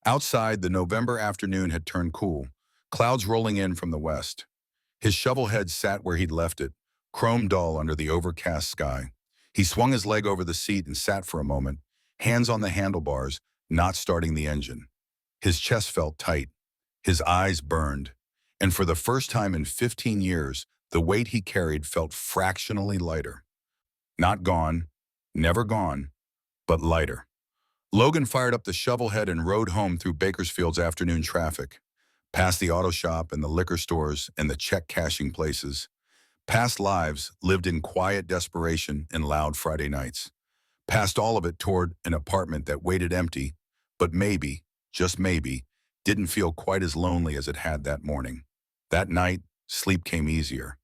Outside, the November afternoon had turned cool, clouds rolling in from the west. His shovel head sat where he'd left it, chrome dull under the overcast sky. He swung his leg over the seat and sat for a moment, hands on the handlebars, not starting the engine. His chest felt tight. His eyes burned. And for the first time in 15 years, the weight he carried felt fractionally lighter. Not gone, never gone, but lighter. Logan fired up the shovel head and rode home through Bakersfield's afternoon traffic, past the auto shop and the liquor stores and the check-cashing places. Past lives lived in quiet desperation and loud Friday nights. Past all of it toward an apartment that waited empty, but maybe, just maybe, didn't feel quite as lonely as it had that morning. That night, sleep came easier.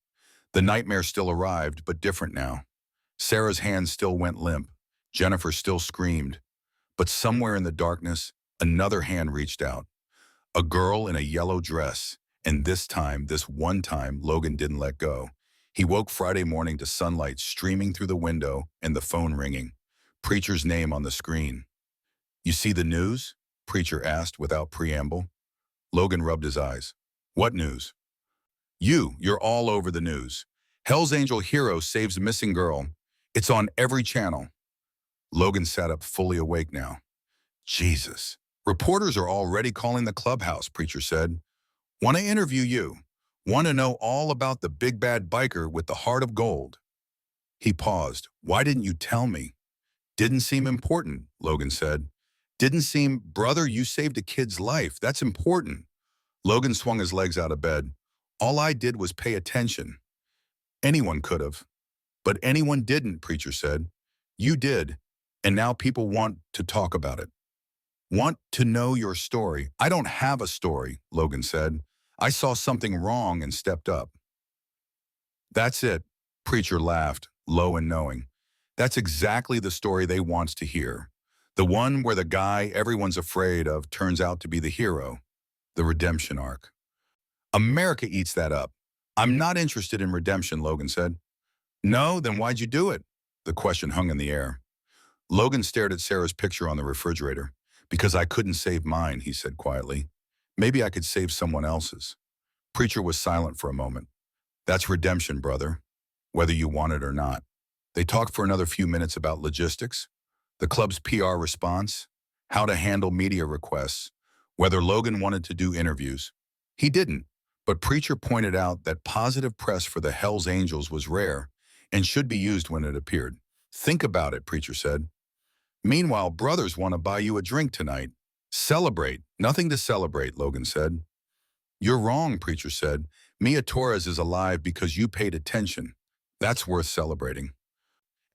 The nightmare still arrived, but different now. Sarah's hand still went limp. Jennifer still screamed. But somewhere in the darkness, another hand reached out. A girl in a yellow dress, and this one time, Logan didn't let go. He woke Friday morning to sunlight streaming through the window and the phone ringing. Preacher's name on the screen. You see the news? Preacher asked without preamble. Logan rubbed his eyes. What news? You're all over the news. Hell's Angel hero saves missing girl. It's on every channel. Logan sat up fully awake now. Jesus. Reporters are already calling the clubhouse, Preacher said. Want to interview you. Want to know all about the big bad biker with the heart of gold. He paused. Why didn't you tell me? Didn't seem important, Logan said. Didn't seem, brother, you saved a kid's life. That's important. Logan swung his legs out of bed. All I did was pay attention. Anyone could have. But anyone didn't, Preacher said. You did. And now people want to talk about it. Want to know your story. I don't have a story, Logan said. I saw something wrong and stepped up. That's it, Preacher laughed, low and knowing. That's exactly the story they want to hear. The one where the guy everyone's afraid of turns out to be the hero. The redemption arc. America eats that up. I'm not interested in redemption, Logan said. No, then why'd you do it? The question hung in the air. Logan stared at Sarah's picture on the refrigerator. Because I couldn't save mine, he said quietly. Maybe I could save someone else's. Preacher was silent for a moment. That's redemption, brother, whether you want it or not. They talked for another few minutes about logistics, the club's PR response, how to handle media requests, whether Logan wanted to do interviews. He didn't, but Preacher pointed out that positive press for the Hells Angels was rare and should be used when it appeared. Think about it, Preacher said. Meanwhile, brothers want to buy you a drink tonight. Celebrate. Nothing to celebrate, Logan said. You're wrong, Preacher said. Mia Torres is alive because you paid attention. That's worth celebrating.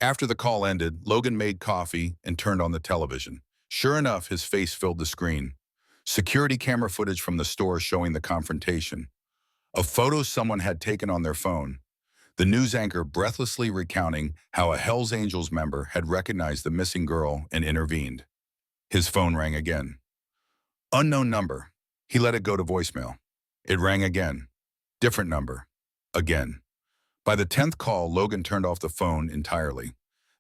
After the call ended, Logan made coffee and turned on the television. Sure enough, his face filled the screen. Security camera footage from the store showing the confrontation. A photo someone had taken on their phone. The news anchor breathlessly recounting how a Hells Angels member had recognized the missing girl and intervened. His phone rang again. Unknown number. He let it go to voicemail. It rang again. Different number. Again. By the 10th call, Logan turned off the phone entirely.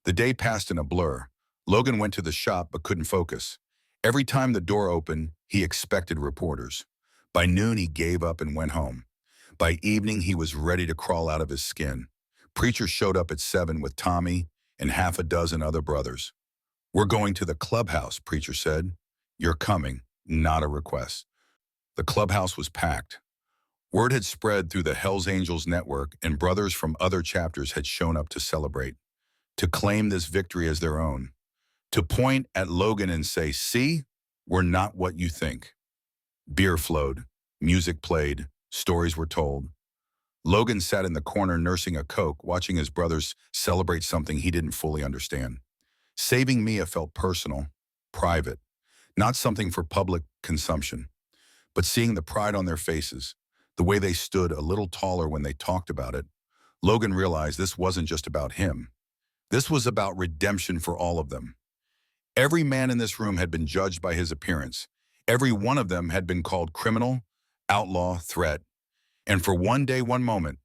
The day passed in a blur. Logan went to the shop but couldn't focus. Every time the door opened, he expected reporters. By noon, he gave up and went home. By evening, he was ready to crawl out of his skin. Preacher showed up at 7 with Tommy and half a dozen other brothers. We're going to the clubhouse, Preacher said. You're coming, not a request. The clubhouse was packed. Word had spread through the Hells Angels network, and brothers from other chapters had shown up to celebrate, to claim this victory as their own, to point at Logan and say, see, we're not what you think. Beer flowed, music played, stories were told. Logan sat in the corner nursing a Coke, watching his brothers celebrate something he didn't fully understand. Saving Mia felt personal, private, not something for public consumption. But seeing the pride on their faces, the way they stood a little taller when they talked about it, Logan realized this wasn't just about him. This was about redemption for all of them. Every man in this room had been judged by his appearance. Every one of them had been called criminal, outlaw, threat, and for one day, one moment,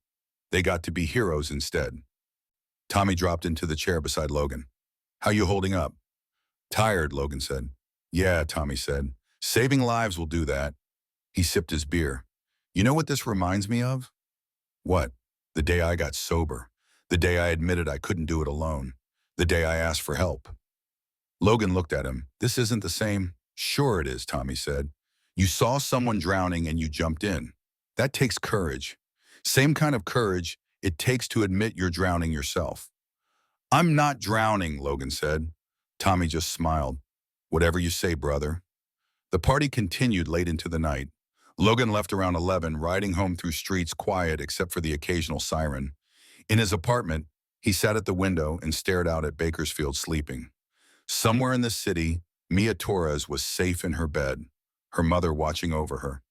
they got to be heroes instead. Tommy dropped into the chair beside Logan. "How you holding up?" "Tired," Logan said. "Yeah," Tommy said. "Saving lives will do that." He sipped his beer. "You know what this reminds me of?" "What?" "The day I got sober. The day I admitted I couldn't do it alone. The day I asked for help." Logan looked at him. "This isn't the same." "Sure it is," Tommy said. "You saw someone drowning and you jumped in. That takes courage. Same kind of courage it takes to admit you're drowning yourself." "I'm not drowning," Logan said. Tommy just smiled. "Whatever you say, brother." The party continued late into the night. Logan left around 11, riding home through streets quiet except for the occasional siren. In his apartment, he sat at the window and stared out at Bakersfield sleeping. Somewhere in the city, Mia Torres was safe in her bed, her mother watching over her.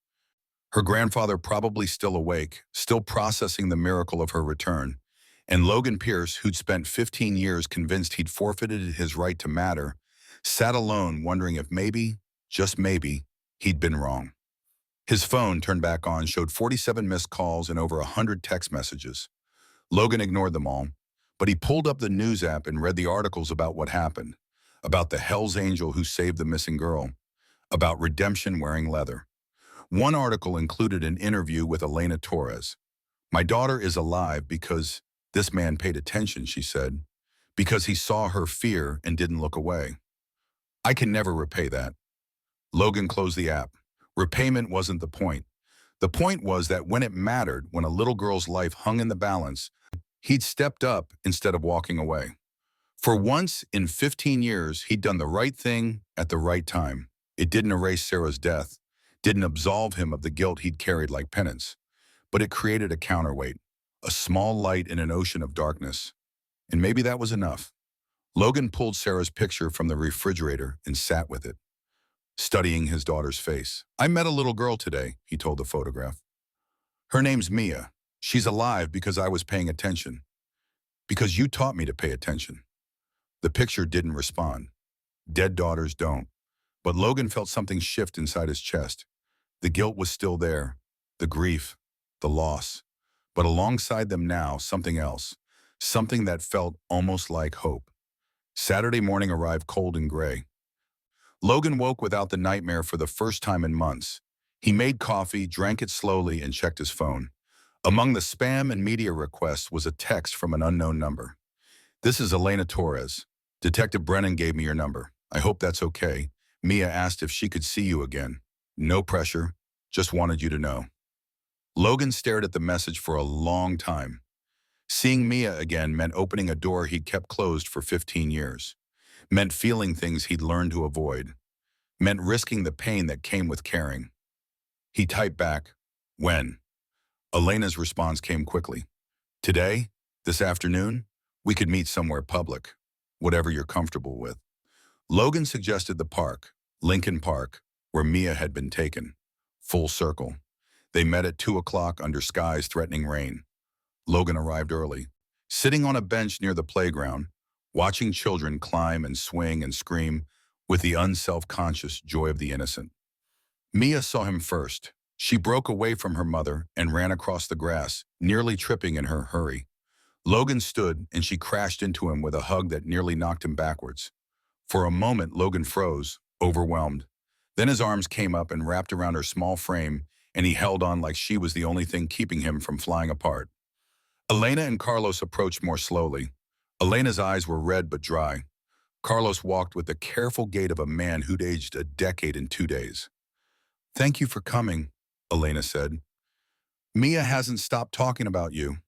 Her grandfather probably still awake, still processing the miracle of her return. And Logan Pierce, who'd spent 15 years convinced he'd forfeited his right to matter, sat alone wondering if maybe, just maybe, he'd been wrong. His phone, turned back on, showed 47 missed calls and over 100 text messages. Logan ignored them all, but he pulled up the news app and read the articles about what happened, about the Hells Angel who saved the missing girl, about redemption wearing leather. One article included an interview with Elena Torres. "My daughter is alive because this man paid attention," she said, "because he saw her fear and didn't look away. I can never repay that." Logan closed the app. Repayment wasn't the point. The point was that when it mattered, when a little girl's life hung in the balance, he'd stepped up instead of walking away. For once in 15 years, he'd done the right thing at the right time. It didn't erase Sarah's death, didn't absolve him of the guilt he'd carried like penance, but it created a counterweight, a small light in an ocean of darkness. And maybe that was enough. Logan pulled Sarah's picture from the refrigerator and sat with it, studying his daughter's face. "I met a little girl today," he told the photograph. "Her name's Mia. She's alive because I was paying attention. Because you taught me to pay attention." The picture didn't respond. Dead daughters don't. But Logan felt something shift inside his chest. The guilt was still there, the grief, the loss. But alongside them now, something else, something that felt almost like hope. Saturday morning arrived cold and gray. Logan woke without the nightmare for the first time in months. He made coffee, drank it slowly, and checked his phone. Among the spam and media requests was a text from an unknown number. "This is Elena Torres. Detective Brennan gave me your number. I hope that's okay. Mia asked if she could see you again. No pressure, just wanted you to know." Logan stared at the message for a long time. Seeing Mia again meant opening a door he'd kept closed for 15 years. Meant feeling things he'd learned to avoid. Meant risking the pain that came with caring. He typed back, "When?" Elena's response came quickly. "Today? This afternoon? We could meet somewhere public. Whatever you're comfortable with." Logan suggested the park, Lincoln Park, where Mia had been taken. Full circle. They met at 2 o'clock under skies threatening rain. Logan arrived early, sitting on a bench near the playground, watching children climb and swing and scream with the unself-conscious joy of the innocent. Mia saw him first. She broke away from her mother and ran across the grass, nearly tripping in her hurry. Logan stood and she crashed into him with a hug that nearly knocked him backwards. For a moment, Logan froze, overwhelmed. Then his arms came up and wrapped around her small frame, and he held on like she was the only thing keeping him from flying apart. Elena and Carlos approached more slowly. Elena's eyes were red but dry. Carlos walked with the careful gait of a man who'd aged a decade in 2 days. "Thank you for coming," Elena said. "Mia hasn't stopped talking about you."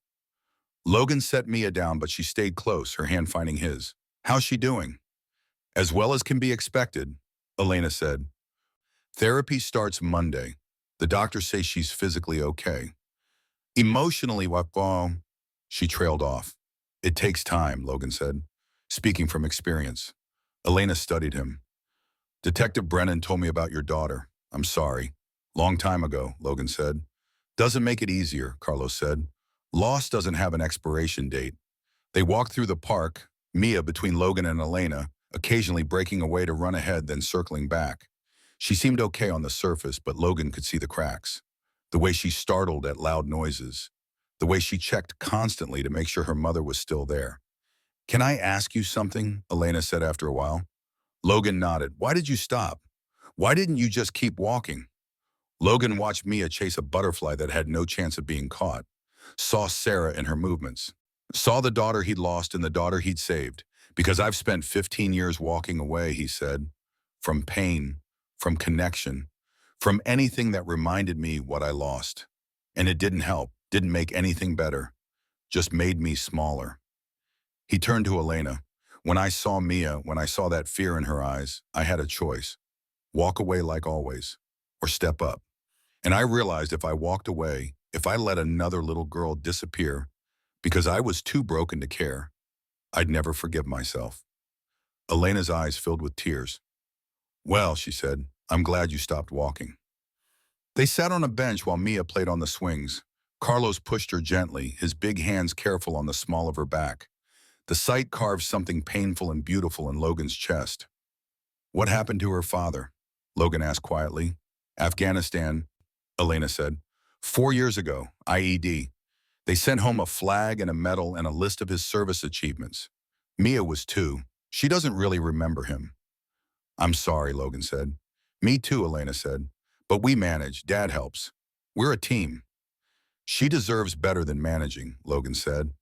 Logan set Mia down, but she stayed close, her hand finding his. "How's she doing?" "As well as can be expected," Elena said. "Therapy starts Monday. The doctors say she's physically okay. Emotionally, well, she trailed off. "It takes time," Logan said, speaking from experience. Elena studied him. "Detective Brennan told me about your daughter. I'm sorry. Long time ago," Logan said. "Doesn't make it easier," Carlos said. "Loss doesn't have an expiration date." They walked through the park, Mia between Logan and Elena, occasionally breaking away to run ahead then circling back. She seemed okay on the surface, but Logan could see the cracks. The way she startled at loud noises. The way she checked constantly to make sure her mother was still there. "Can I ask you something?" Elena said after a while. Logan nodded. "Why did you stop? Why didn't you just keep walking?" Logan watched Mia chase a butterfly that had no chance of being caught. Saw Sarah in her movements. Saw the daughter he'd lost and the daughter he'd saved. "Because I've spent 15 years walking away," he said. "From pain, from connection, from anything that reminded me what I lost. And it didn't help, didn't make anything better, just made me smaller." He turned to Elena. "When I saw Mia, when I saw that fear in her eyes, I had a choice. Walk away like always, or step up. And I realized if I walked away, if I let another little girl disappear because I was too broken to care, I'd never forgive myself." Elena's eyes filled with tears. "Well," she said, "I'm glad you stopped walking." They sat on a bench while Mia played on the swings. Carlos pushed her gently, his big hands careful on the small of her back. The sight carved something painful and beautiful in Logan's chest. "What happened to her father?" Logan asked quietly. "Afghanistan," Elena said. "4 years ago, IED. They sent home a flag and a medal and a list of his service achievements. Mia was 2. She doesn't really remember him." "I'm sorry," Logan said. "Me too," Elena said. "But we manage. Dad helps. We're a team." "She deserves better than managing," Logan said.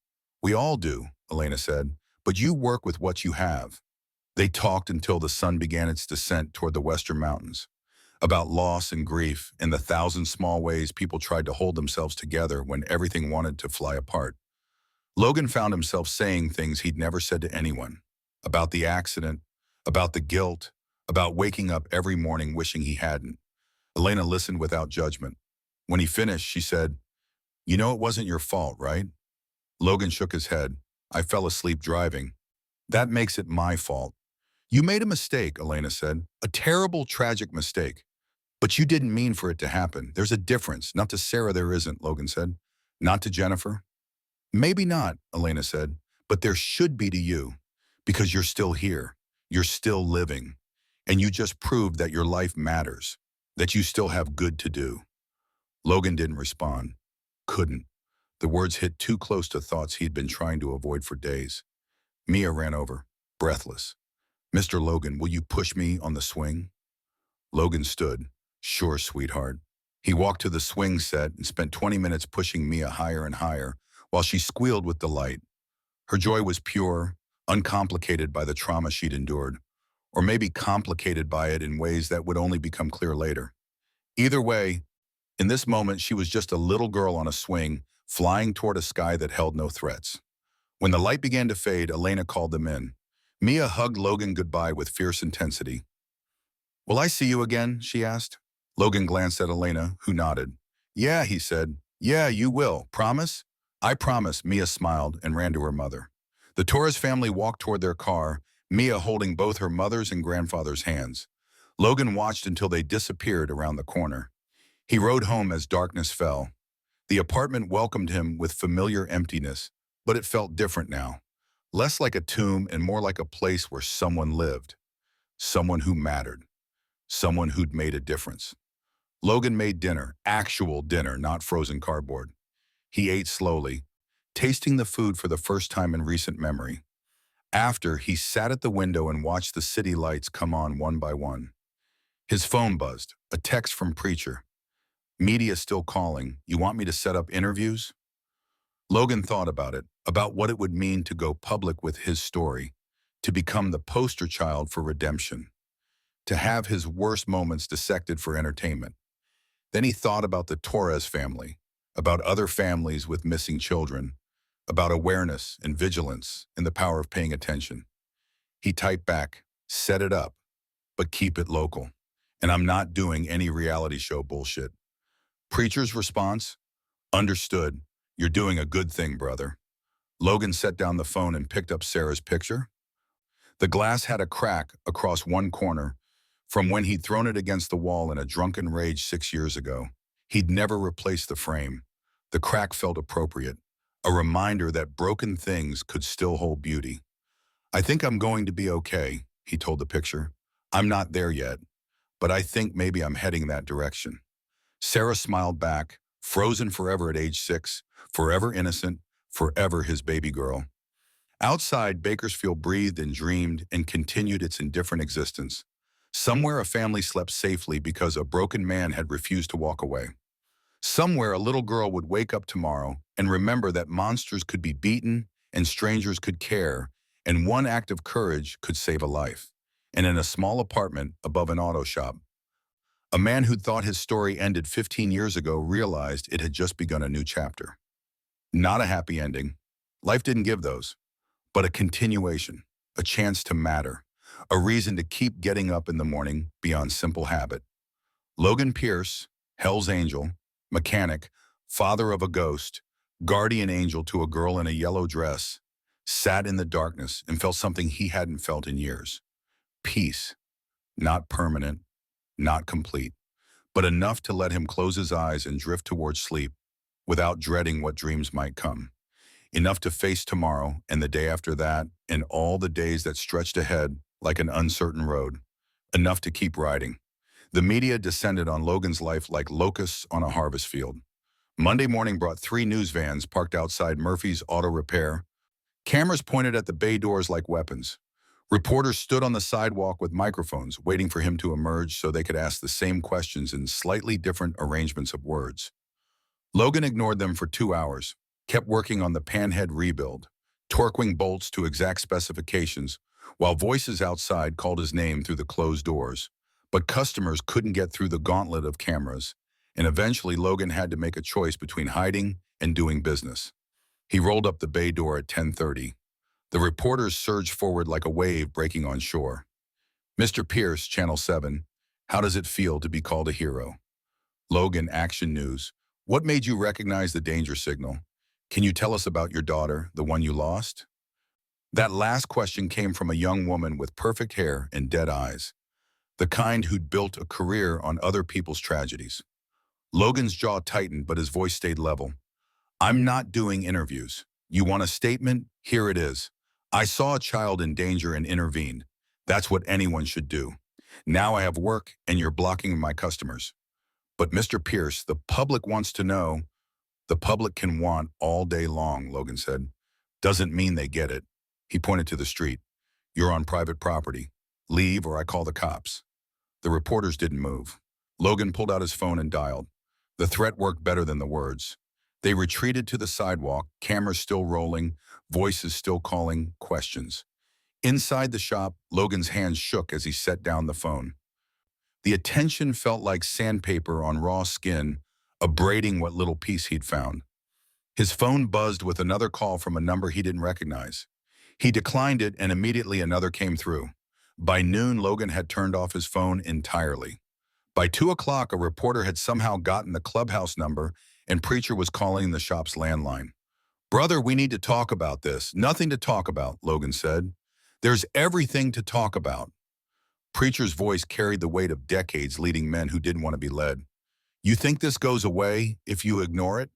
"We all do," Elena said. "But you work with what you have." They talked until the sun began its descent toward the western mountains. About loss and grief, in the thousand small ways people tried to hold themselves together when everything wanted to fly apart. Logan found himself saying things he'd never said to anyone. About the accident, about the guilt, about waking up every morning wishing he hadn't. Elena listened without judgment. When he finished, she said, "You know it wasn't your fault, right?" Logan shook his head. "I fell asleep driving. That makes it my fault." "You made a mistake," Elena said. "A terrible, tragic mistake. But you didn't mean for it to happen. There's a difference. Not to Sarah there isn't," Logan said. "Not to Jennifer?" "Maybe not," Elena said. "But there should be to you. Because you're still here. You're still living. And you just proved that your life matters. That you still have good to do." Logan didn't respond. Couldn't. The words hit too close to thoughts he'd been trying to avoid for days. Mia ran over, breathless. "Mr. Logan, will you push me on the swing?" Logan stood. "Sure, sweetheart." He walked to the swing set and spent 20 minutes pushing Mia higher and higher while she squealed with delight. Her joy was pure, uncomplicated by the trauma she'd endured, or maybe complicated by it in ways that would only become clear later. Either way, in this moment, she was just a little girl on a swing, flying toward a sky that held no threats. When the light began to fade, Elena called them in. Mia hugged Logan goodbye with fierce intensity. "Will I see you again?" she asked. Logan glanced at Elena, who nodded. "Yeah," he said. "Yeah, you will. Promise?" "I promise," Mia smiled and ran to her mother. The Torres family walked toward their car, Mia holding both her mother's and grandfather's hands. Logan watched until they disappeared around the corner. He rode home as darkness fell. The apartment welcomed him with familiar emptiness, but it felt different now. Less like a tomb and more like a place where someone lived. Someone who mattered. Someone who'd made a difference. Logan made dinner, actual dinner, not frozen cardboard. He ate slowly, tasting the food for the first time in recent memory. After, he sat at the window and watched the city lights come on one by one. His phone buzzed, a text from Preacher. "Media still calling. You want me to set up interviews?" Logan thought about it, about what it would mean to go public with his story, to become the poster child for redemption, to have his worst moments dissected for entertainment. Then he thought about the Torres family, about other families with missing children, about awareness and vigilance and the power of paying attention. He typed back, "Set it up, but keep it local. And I'm not doing any reality show bullshit." Preacher's response, "Understood. You're doing a good thing, brother." Logan set down the phone and picked up Sarah's picture. The glass had a crack across one corner from when he'd thrown it against the wall in a drunken rage 6 years ago. He'd never replaced the frame. The crack felt appropriate, a reminder that broken things could still hold beauty. "I think I'm going to be okay," he told the picture. "I'm not there yet, but I think maybe I'm heading that direction. Sarah smiled back, frozen forever at age 6, forever innocent, forever his baby girl. Outside, Bakersfield breathed and dreamed and continued its indifferent existence. Somewhere a family slept safely because a broken man had refused to walk away. Somewhere a little girl would wake up tomorrow and remember that monsters could be beaten and strangers could care, and one act of courage could save a life. And in a small apartment above an auto shop, a man who'd thought his story ended 15 years ago realized it had just begun a new chapter. Not a happy ending. Life didn't give those, but a continuation, a chance to matter, a reason to keep getting up in the morning beyond simple habit. Logan Pierce, Hell's Angel, mechanic, father of a ghost, guardian angel to a girl in a yellow dress, sat in the darkness and felt something he hadn't felt in years. Peace, not permanent, not complete, but enough to let him close his eyes and drift towards sleep without dreading what dreams might come. Enough to face tomorrow and the day after that and all the days that stretched ahead like an uncertain road. Enough to keep riding. The media descended on Logan's life like locusts on a harvest field. Monday morning brought 3 news vans parked outside Murphy's Auto Repair. Cameras pointed at the bay doors like weapons. Reporters stood on the sidewalk with microphones, waiting for him to emerge so they could ask the same questions in slightly different arrangements of words. Logan ignored them for 2 hours, kept working on the panhead rebuild, torquing bolts to exact specifications, while voices outside called his name through the closed doors. But customers couldn't get through the gauntlet of cameras, and eventually Logan had to make a choice between hiding and doing business. He rolled up the bay door at 10:30. The reporters surged forward like a wave breaking on shore. "Mr. Pierce, Channel 7, how does it feel to be called a hero?" Logan, Action News. "What made you recognize the danger signal? Can you tell us about your daughter, the one you lost?" That last question came from a young woman with perfect hair and dead eyes, the kind who'd built a career on other people's tragedies. Logan's jaw tightened, but his voice stayed level. "I'm not doing interviews. You want a statement? Here it is. I saw a child in danger and intervened. That's what anyone should do. Now I have work and you're blocking my customers." "But Mr. Pierce, the public wants to know." "The public can want all day long," Logan said. "Doesn't mean they get it." He pointed to the street. "You're on private property. Leave or I call the cops." The reporters didn't move. Logan pulled out his phone and dialed. The threat worked better than the words. They retreated to the sidewalk, cameras still rolling, voices still calling, questions. Inside the shop, Logan's hands shook as he set down the phone. The attention felt like sandpaper on raw skin, abrading what little peace he'd found. His phone buzzed with another call from a number he didn't recognize. He declined it and immediately another came through. By noon, Logan had turned off his phone entirely. By 2 o'clock, a reporter had somehow gotten the clubhouse number and Preacher was calling the shop's landline. "Brother, we need to talk about this." "Nothing to talk about," Logan said. "There's everything to talk about." Preacher's voice carried the weight of decades leading men who didn't want to be led. "You think this goes away if you ignore it?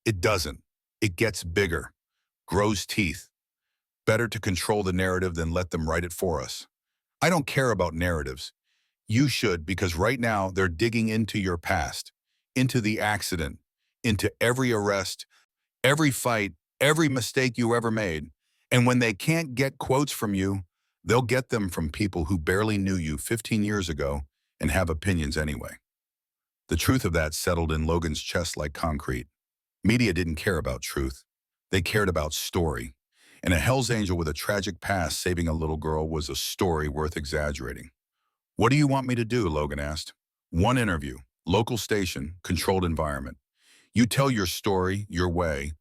It doesn't. It gets bigger, grows teeth. Better to control the narrative than let them write it for us. I don't care about narratives. You should, because right now they're digging into your past, into the accident, into every arrest, every fight, every mistake you ever made. And when they can't get quotes from you, they'll get them from people who barely knew you 15 years ago and have opinions anyway." The truth of that settled in Logan's chest like concrete. Media didn't care about truth. They cared about story. And a Hell's Angel with a tragic past saving a little girl was a story worth exaggerating. "What do you want me to do?" Logan asked. "One interview, local station, controlled environment. You tell your story, your way.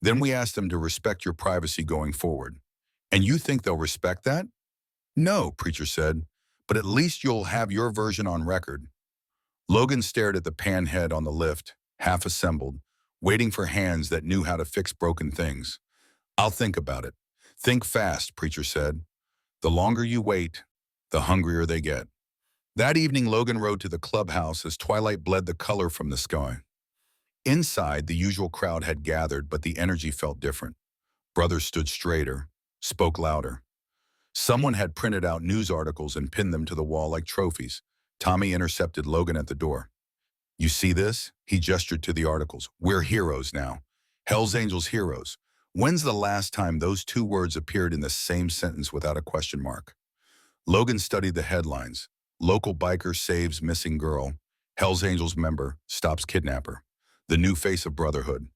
Then we ask them to respect your privacy going forward. And you think they'll respect that?" "No," Preacher said, "but at least you'll have your version on record." Logan stared at the panhead on the lift, half assembled, waiting for hands that knew how to fix broken things. "I'll think about it." "Think fast," Preacher said. "The longer you wait, the hungrier they get." That evening, Logan rode to the clubhouse as twilight bled the color from the sky. Inside, the usual crowd had gathered, but the energy felt different. Brothers stood straighter, spoke louder. Someone had printed out news articles and pinned them to the wall like trophies. Tommy intercepted Logan at the door. You see this? He gestured to the articles. We're heroes now. Hell's Angels heroes. When's the last time those two words appeared in the same sentence without a question mark? Logan studied the headlines. Local biker saves missing girl. Hell's Angels member stops kidnapper. The new face of brotherhood.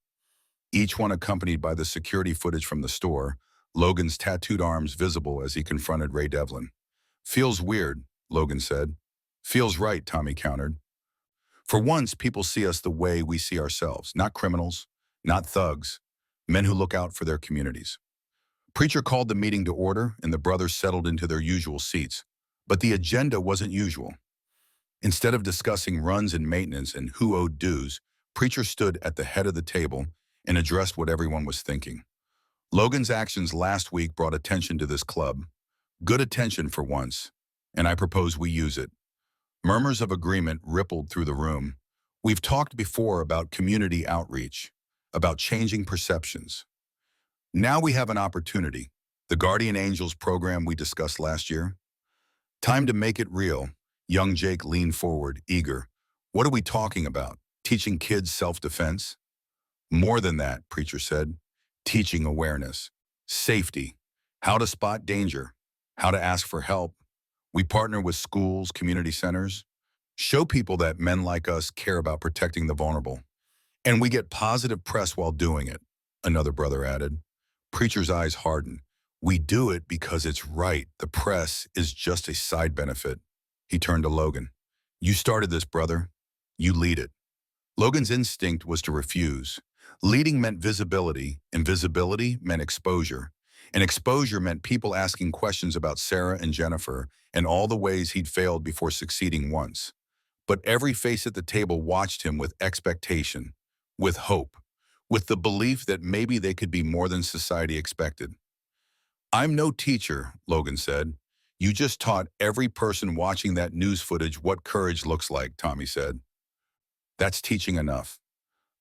Each one accompanied by the security footage from the store, Logan's tattooed arms visible as he confronted Ray Devlin. Feels weird, Logan said. Feels right, Tommy countered. For once, people see us the way we see ourselves, not criminals, not thugs, men who look out for their communities. Preacher called the meeting to order, and the brothers settled into their usual seats. But the agenda wasn't usual. Instead of discussing runs and maintenance and who owed dues, Preacher stood at the head of the table and addressed what everyone was thinking. Logan's actions last week brought attention to this club. Good attention for once, and I propose we use it. Murmurs of agreement rippled through the room. We've talked before about community outreach, about changing perceptions. Now we have an opportunity, the Guardian Angels program we discussed last year. Time to make it real. Young Jake leaned forward, eager. What are we talking about? Teaching kids self-defense? More than that, Preacher said. Teaching awareness, safety, how to spot danger, how to ask for help. We partner with schools, community centers, show people that men like us care about protecting the vulnerable. And we get positive press while doing it, another brother added. Preacher's eyes hardened. We do it because it's right. The press is just a side benefit. He turned to Logan. You started this, brother. You lead it. Logan's instinct was to refuse. Leading meant visibility, and visibility meant exposure. And exposure meant people asking questions about Sarah and Jennifer and all the ways he'd failed before succeeding once. But every face at the table watched him with expectation, with hope, with the belief that maybe they could be more than society expected. I'm no teacher, Logan said. You just taught every person watching that news footage what courage looks like, Tommy said. That's teaching enough.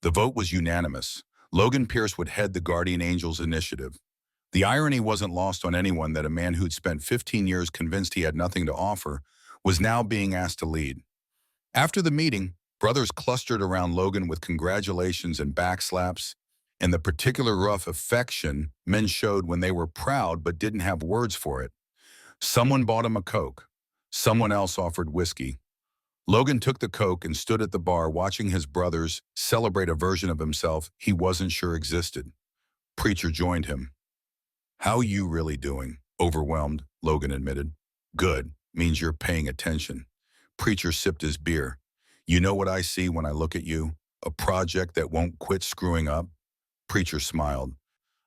The vote was unanimous. Logan Pierce would head the Guardian Angels initiative. The irony wasn't lost on anyone that a man who'd spent 15 years convinced he had nothing to offer was now being asked to lead. After the meeting, brothers clustered around Logan with congratulations and backslaps, and the particular rough affection men showed when they were proud but didn't have words for it. Someone bought him a Coke. Someone else offered whiskey. Logan took the Coke and stood at the bar watching his brothers celebrate a version of himself he wasn't sure existed. Preacher joined him. How you really doing? Overwhelmed, Logan admitted. Good, means you're paying attention. Preacher sipped his beer. You know what I see when I look at you? A project that won't quit screwing up? Preacher smiled.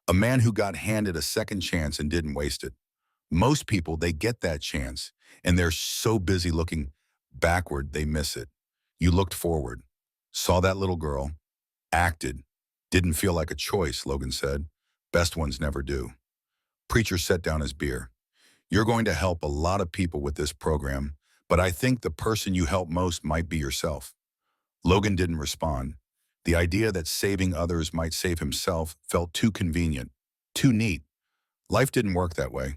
A man who got handed a second chance and didn't waste it. Most people, they get that chance, and they're so busy looking backward, they miss it. You looked forward, saw that little girl, acted. Didn't feel like a choice, Logan said. Best ones never do. Preacher set down his beer. You're going to help a lot of people with this program, but I think the person you help most might be yourself. Logan didn't respond. The idea that saving others might save himself felt too convenient, too neat. Life didn't work that way.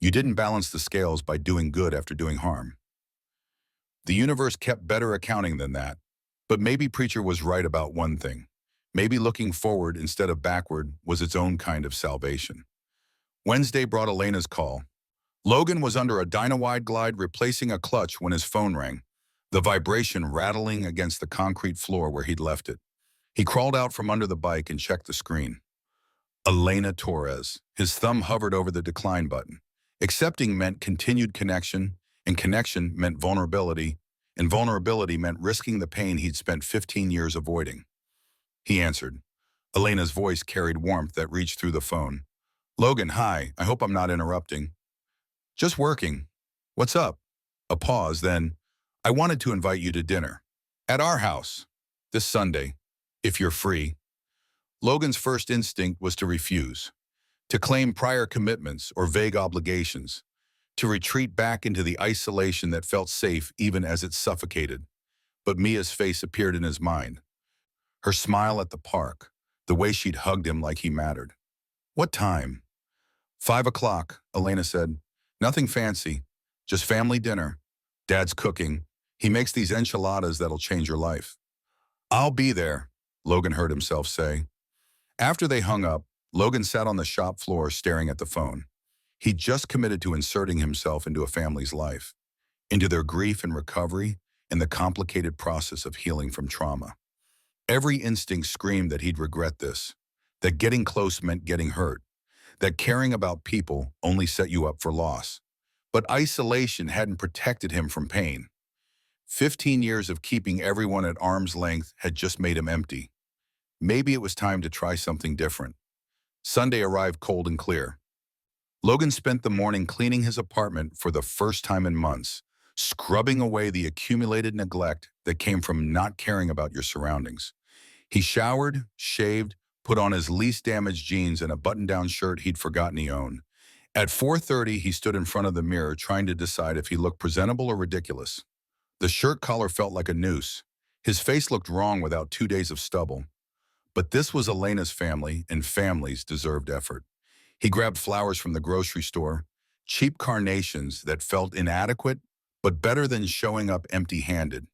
You didn't balance the scales by doing good after doing harm. The universe kept better accounting than that. But maybe Preacher was right about one thing. Maybe looking forward instead of backward was its own kind of salvation. Wednesday brought Elena's call. Logan was under a Dynawide glide replacing a clutch when his phone rang, the vibration rattling against the concrete floor where he'd left it. He crawled out from under the bike and checked the screen. Elena Torres. His thumb hovered over the decline button. Accepting meant continued connection, and connection meant vulnerability, and vulnerability meant risking the pain he'd spent 15 years avoiding. He answered. Elena's voice carried warmth that reached through the phone. Logan, hi. I hope I'm not interrupting. Just working. What's up? A pause, then, I wanted to invite you to dinner. At our house. This Sunday. If you're free. Logan's first instinct was to refuse. To claim prior commitments or vague obligations. To retreat back into the isolation that felt safe even as it suffocated. But Mia's face appeared in his mind. Her smile at the park, the way she'd hugged him like he mattered. What time? 5 o'clock, Elena said. Nothing fancy, just family dinner. Dad's cooking. He makes these enchiladas that'll change your life. I'll be there, Logan heard himself say. After they hung up, Logan sat on the shop floor staring at the phone. He'd just committed to inserting himself into a family's life, into their grief and recovery, and the complicated process of healing from trauma. Every instinct screamed that he'd regret this, that getting close meant getting hurt, that caring about people only set you up for loss. But isolation hadn't protected him from pain. 15 years of keeping everyone at arm's length had just made him empty. Maybe it was time to try something different. Sunday arrived cold and clear. Logan spent the morning cleaning his apartment for the first time in months, scrubbing away the accumulated neglect that came from not caring about your surroundings. He showered, shaved, put on his least damaged jeans and a button-down shirt he'd forgotten he owned. At 4:30, he stood in front of the mirror trying to decide if he looked presentable or ridiculous. The shirt collar felt like a noose. His face looked wrong without 2 days of stubble. But this was Elena's family, and families deserved effort. He grabbed flowers from the grocery store, cheap carnations that felt inadequate, but better than showing up empty-handed.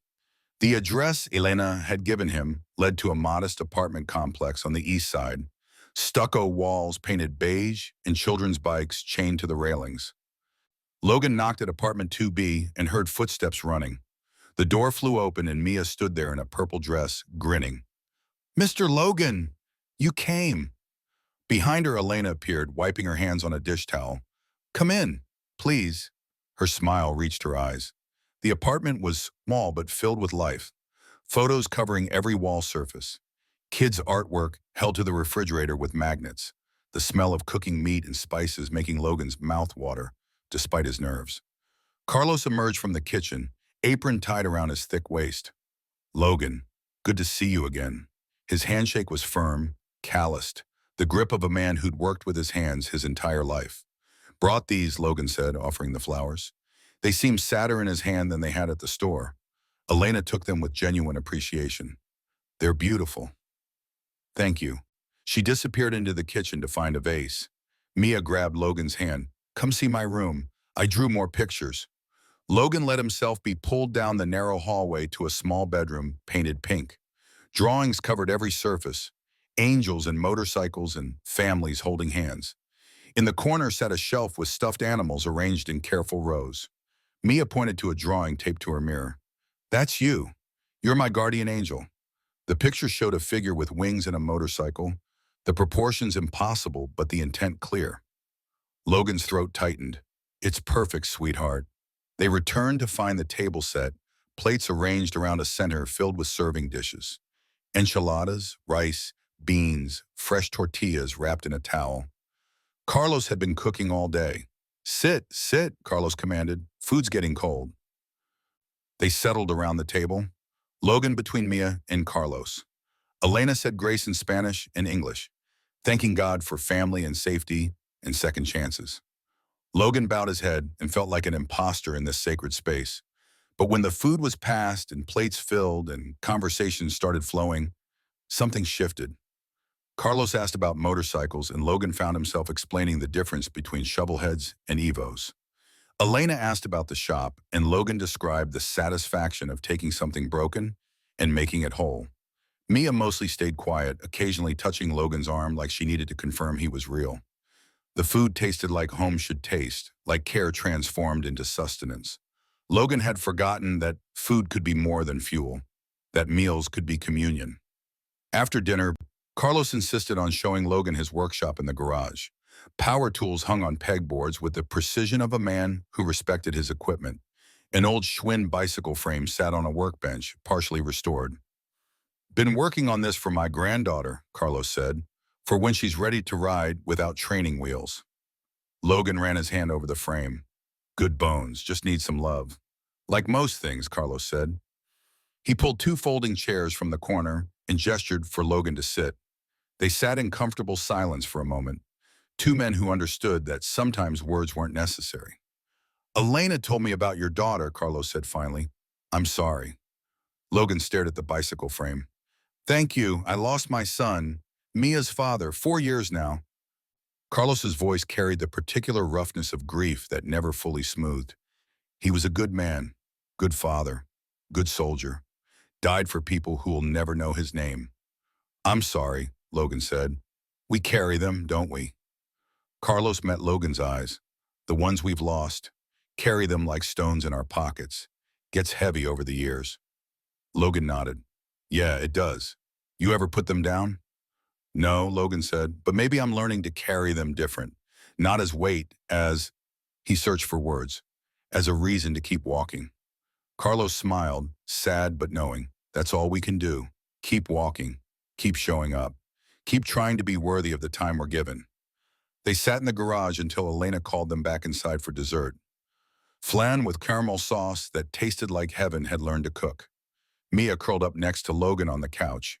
The address Elena had given him led to a modest apartment complex on the east side, stucco walls painted beige and children's bikes chained to the railings. Logan knocked at apartment 2B and heard footsteps running. The door flew open and Mia stood there in a purple dress, grinning. "Mr. Logan, you came." Behind her, Elena appeared, wiping her hands on a dish towel. "Come in, please." Her smile reached her eyes. The apartment was small but filled with life. Photos covering every wall surface. Kids' artwork held to the refrigerator with magnets. The smell of cooking meat and spices making Logan's mouth water, despite his nerves. Carlos emerged from the kitchen, apron tied around his thick waist. "Logan, good to see you again." His handshake was firm, calloused, the grip of a man who'd worked with his hands his entire life. "Brought these," Logan said, offering the flowers. They seemed sadder in his hand than they had at the store. Elena took them with genuine appreciation. "They're beautiful." "Thank you." She disappeared into the kitchen to find a vase. Mia grabbed Logan's hand. "Come see my room. I drew more pictures." Logan let himself be pulled down the narrow hallway to a small bedroom painted pink. Drawings covered every surface, angels and motorcycles and families holding hands. In the corner sat a shelf with stuffed animals arranged in careful rows. Mia pointed to a drawing taped to her mirror. "That's you. You're my guardian angel." The picture showed a figure with wings and a motorcycle, the proportions impossible but the intent clear. Logan's throat tightened. "It's perfect, sweetheart." They returned to find the table set, plates arranged around a center filled with serving dishes. Enchiladas, rice, beans, fresh tortillas wrapped in a towel. Carlos had been cooking all day. "Sit, sit," Carlos commanded. "Food's getting cold." They settled around the table, Logan between Mia and Carlos. Elena said grace in Spanish and English, thanking God for family and safety and second chances. Logan bowed his head and felt like an imposter in this sacred space. But when the food was passed and plates filled and conversations started flowing, something shifted. Carlos asked about motorcycles and Logan found himself explaining the difference between shovelheads and Evos. Elena asked about the shop and Logan described the satisfaction of taking something broken and making it whole. Mia mostly stayed quiet, occasionally touching Logan's arm like she needed to confirm he was real. The food tasted like home should taste, like care transformed into sustenance. Logan had forgotten that food could be more than fuel, that meals could be communion. After dinner, Carlos insisted on showing Logan his workshop in the garage. Power tools hung on pegboards with the precision of a man who respected his equipment. An old Schwinn bicycle frame sat on a workbench, partially restored. "Been working on this for my granddaughter," Carlos said, "for when she's ready to ride without training wheels." Logan ran his hand over the frame. "Good bones, just need some love." "Like most things," Carlos said. He pulled 2 folding chairs from the corner and gestured for Logan to sit. They sat in comfortable silence for a moment, 2 men who understood that sometimes words weren't necessary. "Elena told me about your daughter," Carlos said finally. "I'm sorry." Logan stared at the bicycle frame. "Thank you, I lost my son, Mia's father, 4 years now." Carlos's voice carried the particular roughness of grief that never fully smoothed. "He was a good man. Good father, good soldier, died for people who will never know his name. I'm sorry, Logan said. We carry them, don't we? Carlos met Logan's eyes. The ones we've lost. Carry them like stones in our pockets. Gets heavy over the years. Logan nodded. Yeah, it does. You ever put them down? No, Logan said, but maybe I'm learning to carry them different. Not as weight, as, he searched for words, as a reason to keep walking. Carlos smiled, sad but knowing. That's all we can do. Keep walking. Keep showing up. Keep trying to be worthy of the time we're given. They sat in the garage until Elena called them back inside for dessert. Flan with caramel sauce that tasted like heaven had learned to cook. Mia curled up next to Logan on the couch,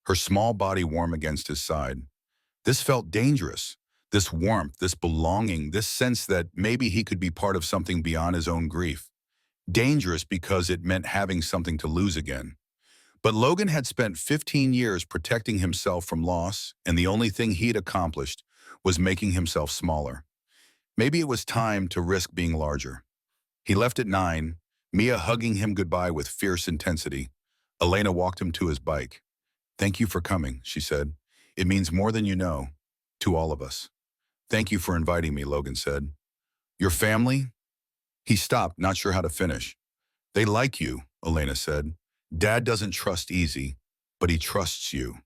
her small body warm against his side. This felt dangerous. This warmth, this belonging, this sense that maybe he could be part of something beyond his own grief. Dangerous because it meant having something to lose again. But Logan had spent 15 years protecting himself from loss, and the only thing he'd accomplished was making himself smaller. Maybe it was time to risk being larger. He left at 9, Mia hugging him goodbye with fierce intensity. Elena walked him to his bike. Thank you for coming, she said. It means more than you know, to all of us. Thank you for inviting me, Logan said. Your family? He stopped, not sure how to finish. They like you, Elena said. Dad doesn't trust easy, but he trusts you.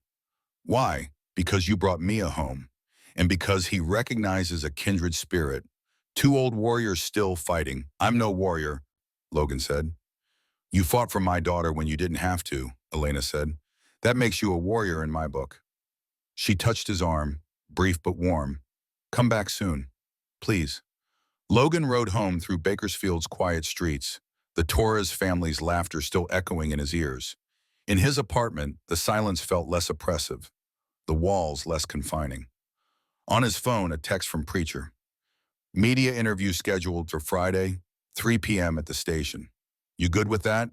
Why? Because you brought Mia home, and because he recognizes a kindred spirit. Two old warriors still fighting. I'm no warrior, Logan said. You fought for my daughter when you didn't have to, Elena said. That makes you a warrior in my book. She touched his arm, brief but warm. Come back soon, please. Logan rode home through Bakersfield's quiet streets, the Torres family's laughter still echoing in his ears. In his apartment, the silence felt less oppressive, the walls less confining. On his phone, a text from Preacher. Media interview scheduled for Friday, 3 p.m. at the station. You good with that?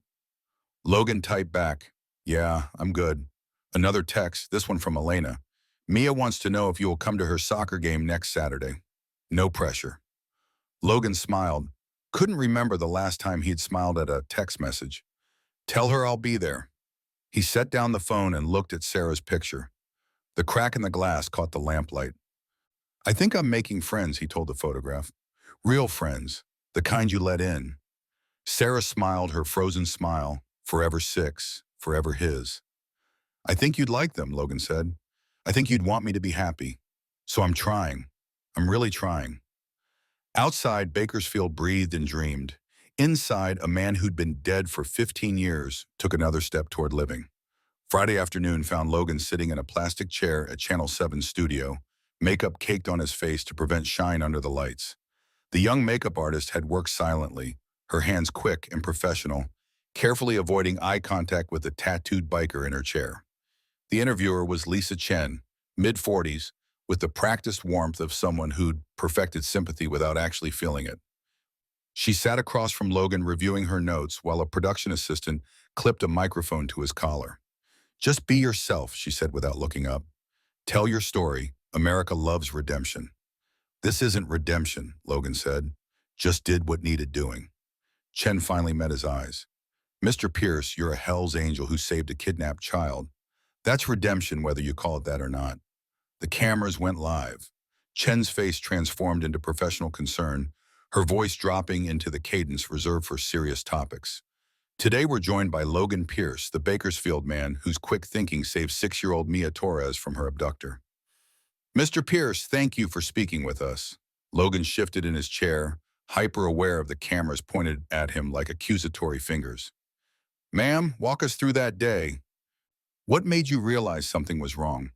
Logan typed back, yeah, I'm good. Another text, this one from Elena. Mia wants to know if you will come to her soccer game next Saturday. No pressure. Logan smiled. Couldn't remember the last time he'd smiled at a text message. Tell her I'll be there. He set down the phone and looked at Sarah's picture. The crack in the glass caught the lamplight. I think I'm making friends, he told the photograph. Real friends, the kind you let in. Sarah smiled her frozen smile, forever 6, forever his. I think you'd like them, Logan said. I think you'd want me to be happy. So I'm trying. I'm really trying. Outside, Bakersfield breathed and dreamed. Inside, a man who'd been dead for 15 years took another step toward living. Friday afternoon found Logan sitting in a plastic chair at Channel 7's studio, makeup caked on his face to prevent shine under the lights. The young makeup artist had worked silently, her hands quick and professional, carefully avoiding eye contact with the tattooed biker in her chair. The interviewer was Lisa Chen, mid-40s, with the practiced warmth of someone who'd perfected sympathy without actually feeling it. She sat across from Logan reviewing her notes while a production assistant clipped a microphone to his collar. Just be yourself, she said without looking up. Tell your story. America loves redemption. This isn't redemption, Logan said. Just did what needed doing. Chen finally met his eyes. Mr. Pierce, you're a Hell's Angel who saved a kidnapped child. That's redemption, whether you call it that or not. The cameras went live. Chen's face transformed into professional concern, her voice dropping into the cadence reserved for serious topics. Today we're joined by Logan Pierce, the Bakersfield man whose quick thinking saved 6-year-old Mia Torres from her abductor. Mr. Pierce, thank you for speaking with us. Logan shifted in his chair, hyper-aware of the cameras pointed at him like accusatory fingers. Ma'am, walk us through that day. What made you realize something was wrong?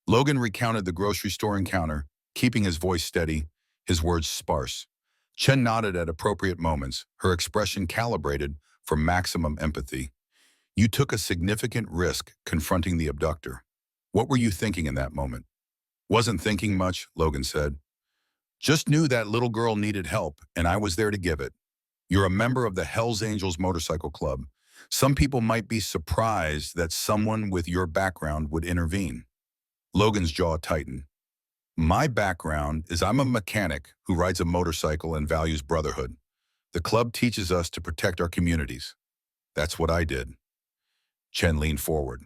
Logan recounted the grocery store encounter, keeping his voice steady, his words sparse. Chen nodded at appropriate moments, her expression calibrated for maximum empathy. You took a significant risk confronting the abductor. What were you thinking in that moment? Wasn't thinking much, Logan said. Just knew that little girl needed help, and I was there to give it. You're a member of the Hells Angels Motorcycle Club. Some people might be surprised that someone with your background would intervene. Logan's jaw tightened. My background is I'm a mechanic who rides a motorcycle and values brotherhood. The club teaches us to protect our communities. That's what I did. Chen leaned forward.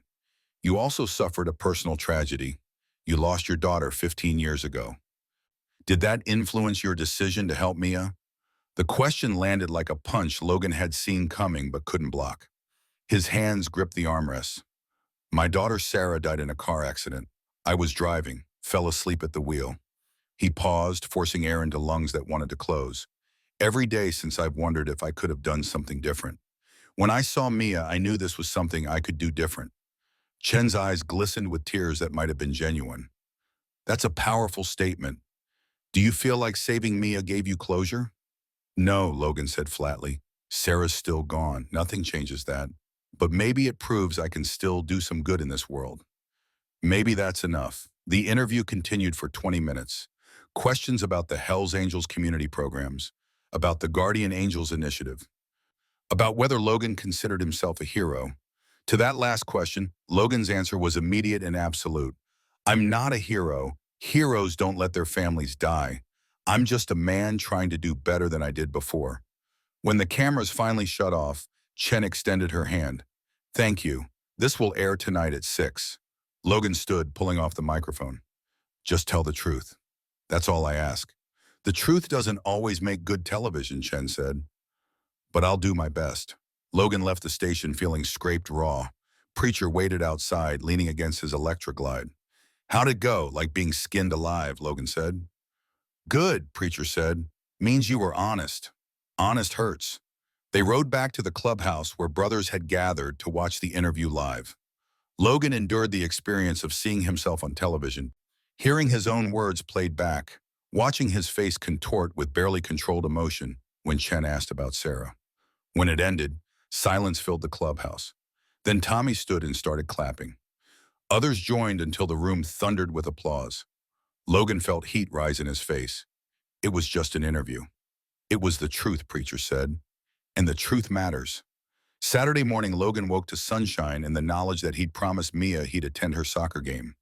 You also suffered a personal tragedy. You lost your daughter 15 years ago. Did that influence your decision to help Mia? The question landed like a punch Logan had seen coming but couldn't block. His hands gripped the armrests. My daughter Sarah died in a car accident. I was driving, fell asleep at the wheel. He paused, forcing air into lungs that wanted to close. Every day since I've wondered if I could have done something different. When I saw Mia, I knew this was something I could do different. Chen's eyes glistened with tears that might have been genuine. That's a powerful statement. Do you feel like saving Mia gave you closure? No, Logan said flatly. Sarah's still gone. Nothing changes that. But maybe it proves I can still do some good in this world. Maybe that's enough. The interview continued for 20 minutes. Questions about the Hells Angels community programs, about the Guardian Angels initiative, about whether Logan considered himself a hero. To that last question, Logan's answer was immediate and absolute. I'm not a hero. Heroes don't let their families die. I'm just a man trying to do better than I did before. When the cameras finally shut off, Chen extended her hand. Thank you. This will air tonight at 6. Logan stood, pulling off the microphone. Just tell the truth. That's all I ask. The truth doesn't always make good television, Chen said. But I'll do my best. Logan left the station feeling scraped raw. Preacher waited outside, leaning against his electric glide. How'd it go? Like being skinned alive, Logan said. Good, Preacher said. Means you were honest. Honest hurts. They rode back to the clubhouse where brothers had gathered to watch the interview live. Logan endured the experience of seeing himself on television, hearing his own words played back, watching his face contort with barely controlled emotion when Chen asked about Sarah. When it ended, silence filled the clubhouse. Then Tommy stood and started clapping. Others joined until the room thundered with applause. Logan felt heat rise in his face. It was just an interview. It was the truth, Preacher said. And the truth matters. Saturday morning, Logan woke to sunshine and the knowledge that he'd promised Mia he'd attend her soccer game.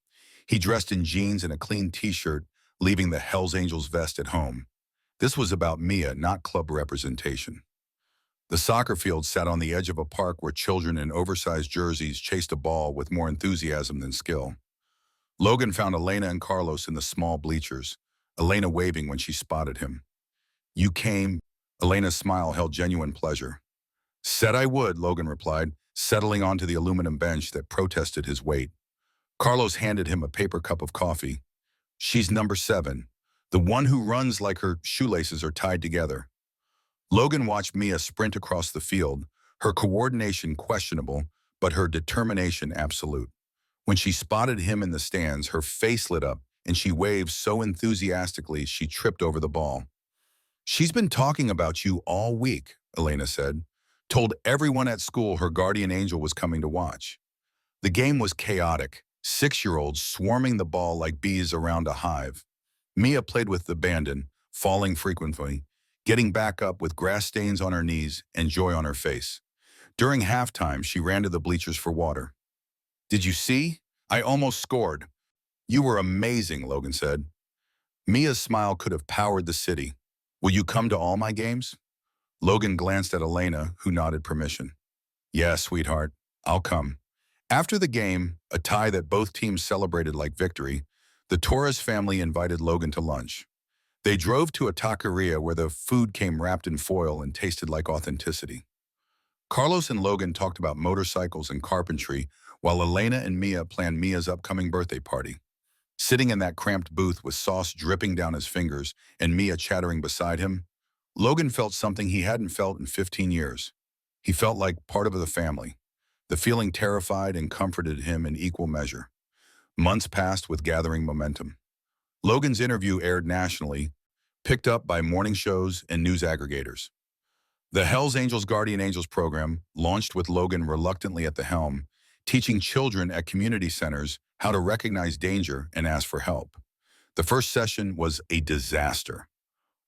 He dressed in jeans and a clean t-shirt, leaving the Hells Angels vest at home. This was about Mia, not club representation. The soccer field sat on the edge of a park where children in oversized jerseys chased a ball with more enthusiasm than skill. Logan found Elena and Carlos in the small bleachers, Elena waving when she spotted him. You came. Elena's smile held genuine pleasure. Said I would, Logan replied, settling onto the aluminum bench that protested his weight. Carlos handed him a paper cup of coffee. She's number 7, the one who runs like her shoelaces are tied together. Logan watched Mia sprint across the field, her coordination questionable, but her determination absolute. When she spotted him in the stands, her face lit up, and she waved so enthusiastically she tripped over the ball. She's been talking about you all week, Elena said. Told everyone at school her guardian angel was coming to watch. The game was chaotic, 6-year-olds swarming the ball like bees around a hive. Mia played with abandon, falling frequently, getting back up with grass stains on her knees and joy on her face. During halftime, she ran to the bleachers for water. Did you see? I almost scored. You were amazing, Logan said. Mia's smile could have powered the city. Will you come to all my games? Logan glanced at Elena, who nodded permission. Yeah, sweetheart, I'll come. After the game, a tie that both teams celebrated like victory, the Torres family invited Logan to lunch. They drove to a taqueria where the food came wrapped in foil and tasted like authenticity. Carlos and Logan talked about motorcycles and carpentry, while Elena and Mia planned Mia's upcoming birthday party. Sitting in that cramped booth with sauce dripping down his fingers and Mia chattering beside him, Logan felt something he hadn't felt in 15 years. He felt like part of the family. The feeling terrified and comforted him in equal measure. Months passed with gathering momentum. Logan's interview aired nationally, picked up by morning shows and news aggregators. The Hells Angels Guardian Angels program, launched with Logan reluctantly at the helm, teaching children at community centers how to recognize danger and ask for help. The first session was a disaster.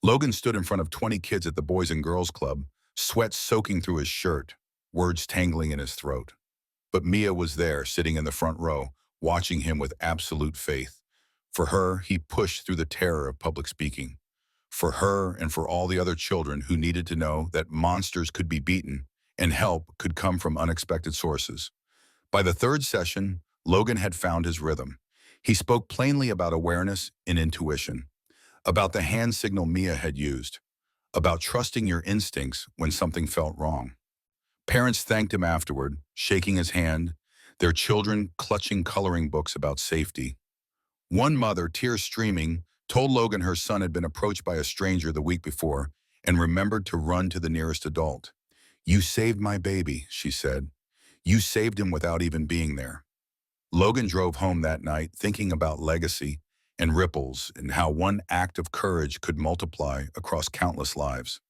Logan stood in front of 20 kids at the Boys and Girls Club, sweat soaking through his shirt, words tangling in his throat. But Mia was there, sitting in the front row, watching him with absolute faith. For her, he pushed through the terror of public speaking. for her and for all the other children who needed to know that monsters could be beaten and help could come from unexpected sources. By the third session, Logan had found his rhythm. He spoke plainly about awareness and intuition, about the hand signal Mia had used, about trusting your instincts when something felt wrong. Parents thanked him afterward, shaking his hand, their children clutching coloring books about safety. One mother, tears streaming, told Logan her son had been approached by a stranger the week before and remembered to run to the nearest adult. "You saved my baby," she said. "You saved him without even being there." Logan drove home that night thinking about legacy and ripples and how one act of courage could multiply across countless lives.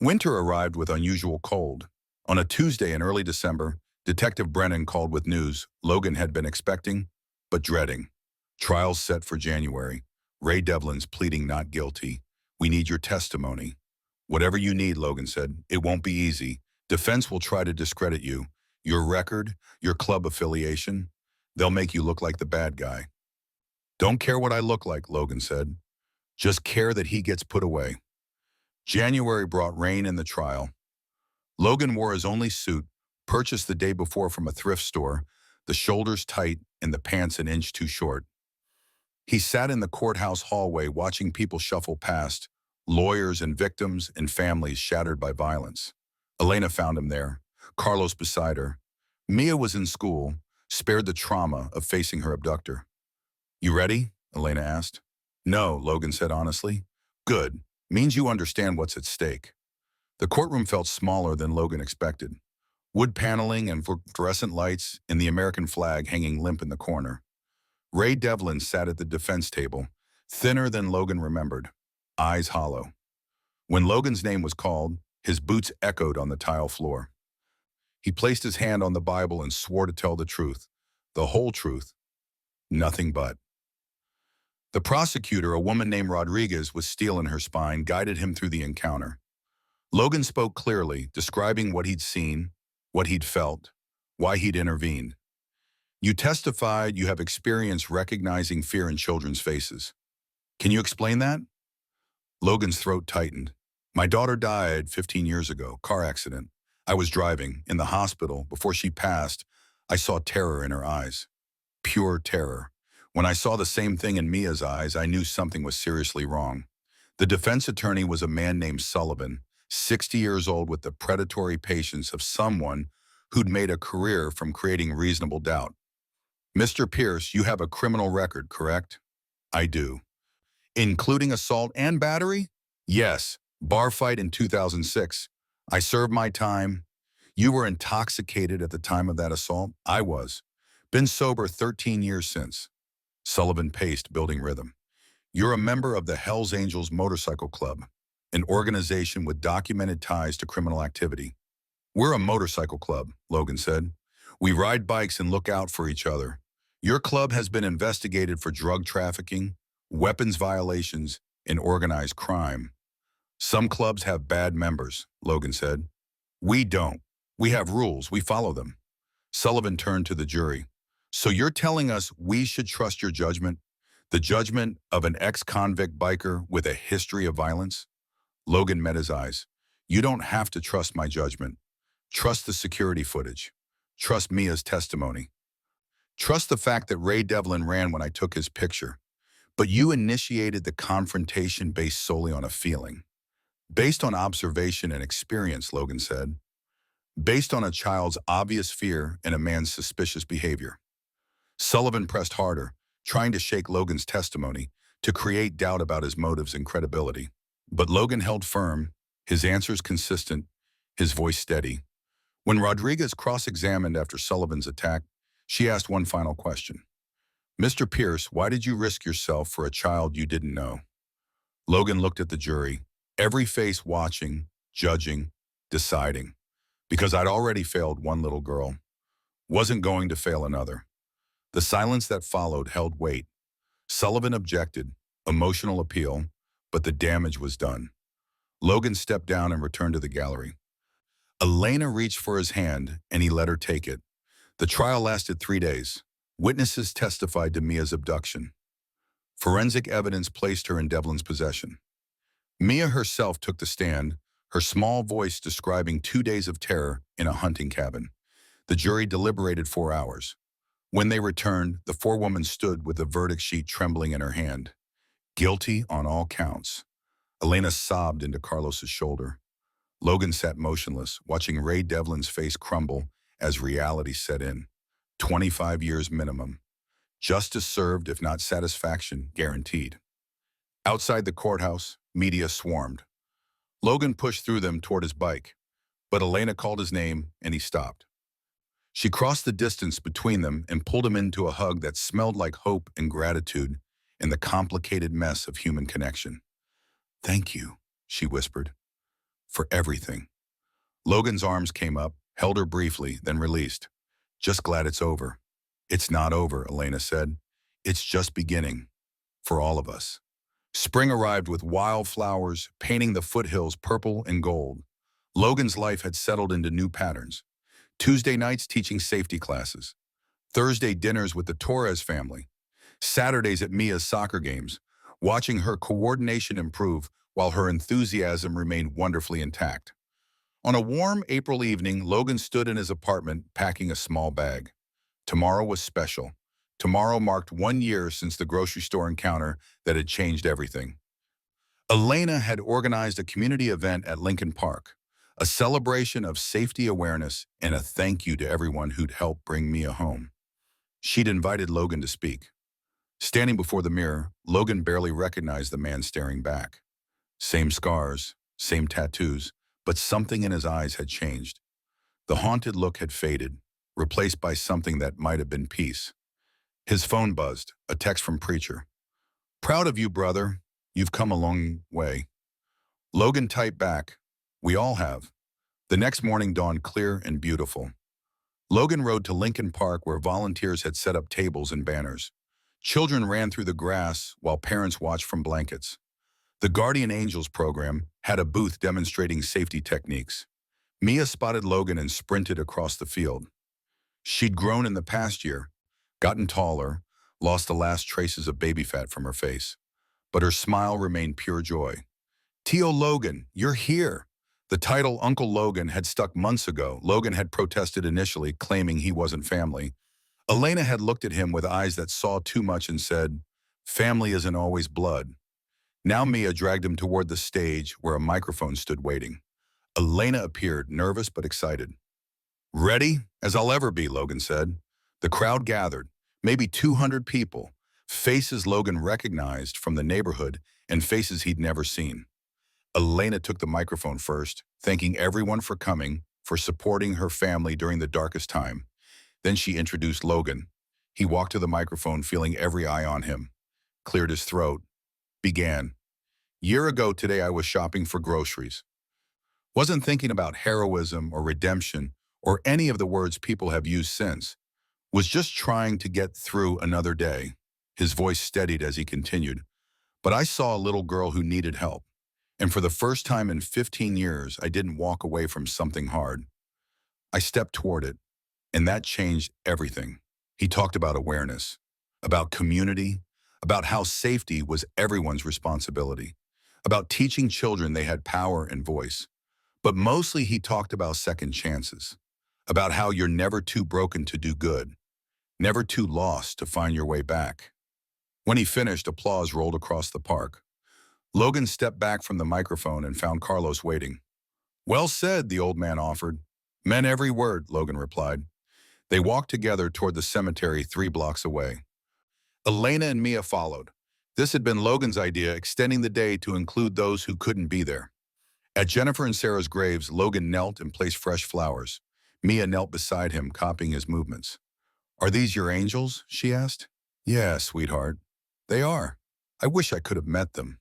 Winter arrived with unusual cold. On a Tuesday in early December, Detective Brennan called with news Logan had been expecting, but dreading. Trials set for January. Ray Devlin's pleading not guilty. "We need your testimony." "Whatever you need," Logan said. "It won't be easy. Defense will try to discredit you. Your record, your club affiliation. They'll make you look like the bad guy." "Don't care what I look like," Logan said. "Just care that he gets put away." January brought rain in the trial. Logan wore his only suit, purchased the day before from a thrift store, the shoulders tight and the pants an inch too short. He sat in the courthouse hallway watching people shuffle past, lawyers and victims and families shattered by violence. Elena found him there, Carlos beside her. Mia was in school, spared the trauma of facing her abductor. "You ready?" Elena asked. "No," Logan said honestly. "Good. Means you understand what's at stake." The courtroom felt smaller than Logan expected. Wood paneling and fluorescent lights and the American flag hanging limp in the corner. Ray Devlin sat at the defense table, thinner than Logan remembered, eyes hollow. When Logan's name was called, his boots echoed on the tile floor. He placed his hand on the Bible and swore to tell the truth, the whole truth, nothing but. The prosecutor, a woman named Rodriguez with steel in her spine, guided him through the encounter. Logan spoke clearly, describing what he'd seen, what he'd felt, why he'd intervened. "You testified you have experience recognizing fear in children's faces. Can you explain that?" Logan's throat tightened. "My daughter died 15 years ago, car accident. I was driving. In the hospital, before she passed, I saw terror in her eyes. Pure terror. When I saw the same thing in Mia's eyes, I knew something was seriously wrong." The defense attorney was a man named Sullivan, 60 years old with the predatory patience of someone who'd made a career from creating reasonable doubt. "Mr. Pierce, you have a criminal record, correct?" "I do." "Including assault and battery?" "Yes. Bar fight in 2006. I served my time." "You were intoxicated at the time of that assault?" "I was. Been sober 13 years since." Sullivan paced, building rhythm. "You're a member of the Hells Angels Motorcycle Club, an organization with documented ties to criminal activity." "We're a motorcycle club," Logan said. "We ride bikes and look out for each other. Your club has been investigated for drug trafficking, weapons violations, and organized crime." "Some clubs have bad members," Logan said. "We don't. We have rules. We follow them." Sullivan turned to the jury. "So you're telling us we should trust your judgment? The judgment of an ex-convict biker with a history of violence?" Logan met his eyes. "You don't have to trust my judgment. Trust the security footage. Trust Mia's testimony. Trust the fact that Ray Devlin ran when I took his picture. But you initiated the confrontation based solely on a feeling." "Based on observation and experience," Logan said. "Based on a child's obvious fear and a man's suspicious behavior." Sullivan pressed harder, trying to shake Logan's testimony, to create doubt about his motives and credibility. But Logan held firm, his answers consistent, his voice steady. When Rodriguez cross-examined after Sullivan's attack, she asked one final question. "Mr. Pierce, why did you risk yourself for a child you didn't know?" Logan looked at the jury, every face watching, judging, deciding. "Because I'd already failed one little girl. Wasn't going to fail another." The silence that followed held weight. Sullivan objected, emotional appeal, but the damage was done. Logan stepped down and returned to the gallery. Elena reached for his hand, and he let her take it. The trial lasted 3 days. Witnesses testified to Mia's abduction. Forensic evidence placed her in Devlin's possession. Mia herself took the stand, her small voice describing 2 days of terror in a hunting cabin. The jury deliberated 4 hours. When they returned, the forewoman stood with the verdict sheet trembling in her hand. Guilty on all counts. Elena sobbed into Carlos's shoulder. Logan sat motionless, watching Ray Devlin's face crumble as reality set in. 25 years minimum. Justice served, if not satisfaction, guaranteed. Outside the courthouse, media swarmed. Logan pushed through them toward his bike, but Elena called his name and he stopped. She crossed the distance between them and pulled him into a hug that smelled like hope and gratitude in the complicated mess of human connection. "Thank you," she whispered, "for everything." Logan's arms came up, held her briefly, then released. "Just glad it's over." "It's not over," Elena said. "It's just beginning. For all of us." Spring arrived with wildflowers, painting the foothills purple and gold. Logan's life had settled into new patterns. Tuesday nights teaching safety classes. Thursday dinners with the Torres family. Saturdays at Mia's soccer games, watching her coordination improve while her enthusiasm remained wonderfully intact. On a warm April evening, Logan stood in his apartment packing a small bag. Tomorrow was special. Tomorrow marked 1 year since the grocery store encounter that had changed everything. Elena had organized a community event at Lincoln Park, a celebration of safety awareness and a thank you to everyone who'd helped bring Mia home. She'd invited Logan to speak. Standing before the mirror, Logan barely recognized the man staring back. Same scars, same tattoos, but something in his eyes had changed. The haunted look had faded, replaced by something that might have been peace. His phone buzzed, a text from Preacher. "Proud of you, brother. You've come a long way." Logan typed back, "We all have." The next morning dawned clear and beautiful. Logan rode to Lincoln Park where volunteers had set up tables and banners. Children ran through the grass while parents watched from blankets. The Guardian Angels program had a booth demonstrating safety techniques. Mia spotted Logan and sprinted across the field. She'd grown in the past year, gotten taller, lost the last traces of baby fat from her face. But her smile remained pure joy. "Tio Logan, you're here." The title Uncle Logan had stuck months ago. Logan had protested initially, claiming he wasn't family. Elena had looked at him with eyes that saw too much and said, "Family isn't always blood." Now Mia dragged him toward the stage where a microphone stood waiting. Elena appeared, nervous but excited. "Ready as I'll ever be," Logan said. The crowd gathered, maybe 200 people, faces Logan recognized from the neighborhood and faces he'd never seen. Elena took the microphone first, thanking everyone for coming, for supporting her family during the darkest time. Then she introduced Logan. He walked to the microphone, feeling every eye on him, cleared his throat, began. "Year ago today I was shopping for groceries. Wasn't thinking about heroism or redemption or any of the words people have used since. Was just trying to get through another day." His voice steadied as he continued. "But I saw a little girl who needed help. And for the first time in 15 years, I didn't walk away from something hard. I stepped toward it, and that changed everything." He talked about awareness, about community, about how safety was everyone's responsibility, about teaching children they had power and voice. But mostly he talked about second chances, about how you're never too broken to do good, never too lost to find your way back. When he finished, applause rolled across the park. Logan stepped back from the microphone and found Carlos waiting. "Well said," the old man offered. "Meant every word," Logan replied. They walked together toward the cemetery 3 blocks away. Elena and Mia followed. This had been Logan's idea, extending the day to include those who couldn't be there. At Jennifer and Sarah's graves, Logan knelt and placed fresh flowers. Mia knelt beside him, copying his movements. "Are these your angels?" she asked. "Yeah, sweetheart. They are. I wish I could have met them."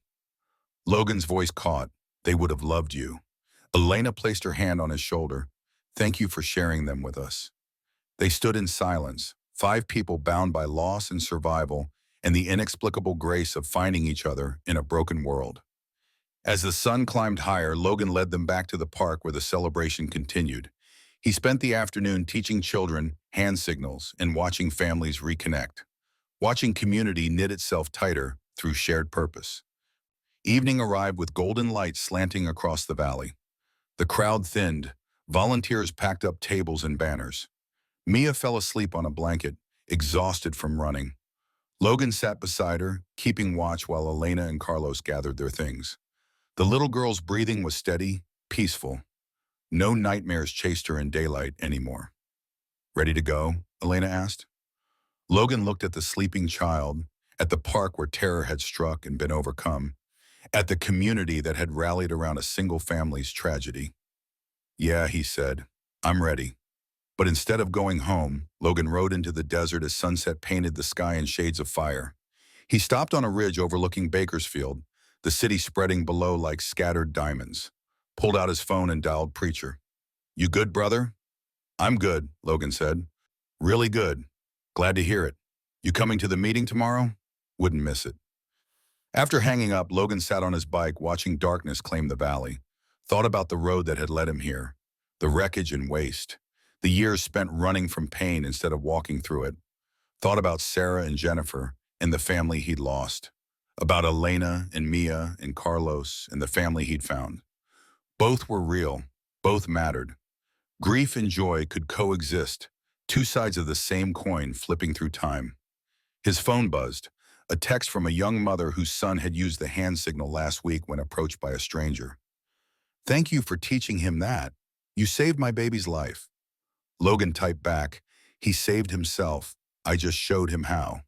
Logan's voice caught. "They would have loved you." Elena placed her hand on his shoulder. "Thank you for sharing them with us." They stood in silence, 5 people bound by loss and survival and the inexplicable grace of finding each other in a broken world. As the sun climbed higher, Logan led them back to the park where the celebration continued. He spent the afternoon teaching children hand signals and watching families reconnect, watching community knit itself tighter through shared purpose. Evening arrived with golden light slanting across the valley. The crowd thinned. Volunteers packed up tables and banners. Mia fell asleep on a blanket, exhausted from running. Logan sat beside her, keeping watch while Elena and Carlos gathered their things. The little girl's breathing was steady, peaceful. No nightmares chased her in daylight anymore. "Ready to go?" Elena asked. Logan looked at the sleeping child, at the park where terror had struck and been overcome, at the community that had rallied around a single family's tragedy. "Yeah," he said, "I'm ready." But instead of going home, Logan rode into the desert as sunset painted the sky in shades of fire. He stopped on a ridge overlooking Bakersfield, the city spreading below like scattered diamonds. Pulled out his phone and dialed Preacher. "You good, brother?" "I'm good," Logan said. "Really good. Glad to hear it. You coming to the meeting tomorrow?" "Wouldn't miss it." After hanging up, Logan sat on his bike watching darkness claim the valley. Thought about the road that had led him here, the wreckage and waste, the years spent running from pain instead of walking through it. Thought about Sarah and Jennifer and the family he'd lost. About Elena and Mia and Carlos and the family he'd found. Both were real. Both mattered. Grief and joy could coexist, two sides of the same coin flipping through time. His phone buzzed, a text from a young mother whose son had used the hand signal last week when approached by a stranger. "Thank you for teaching him that. You saved my baby's life." Logan typed back, "He saved himself. I just showed him how."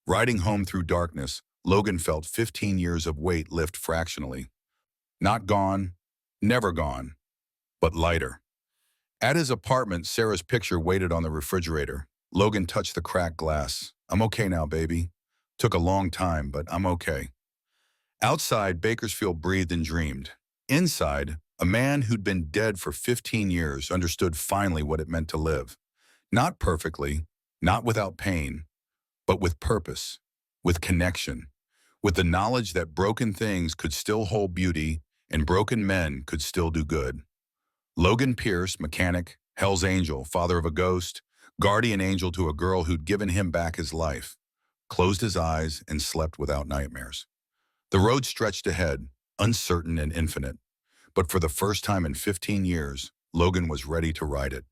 Riding home through darkness, Logan felt 15 years of weight lift fractionally. Not gone, never gone, but lighter. At his apartment, Sarah's picture waited on the refrigerator. Logan touched the cracked glass. "I'm okay now, baby. Took a long time, but I'm okay." Outside, Bakersfield breathed and dreamed. Inside, a man who'd been dead for 15 years understood finally what it meant to live. Not perfectly, not without pain, but with purpose, with connection, with the knowledge that broken things could still hold beauty and broken men could still do good. Logan Pierce, mechanic, Hell's Angel, father of a ghost, guardian angel to a girl who'd given him back his life, closed his eyes and slept without nightmares. The road stretched ahead, uncertain and infinite, but for the first time in 15 years, Logan was ready to ride it.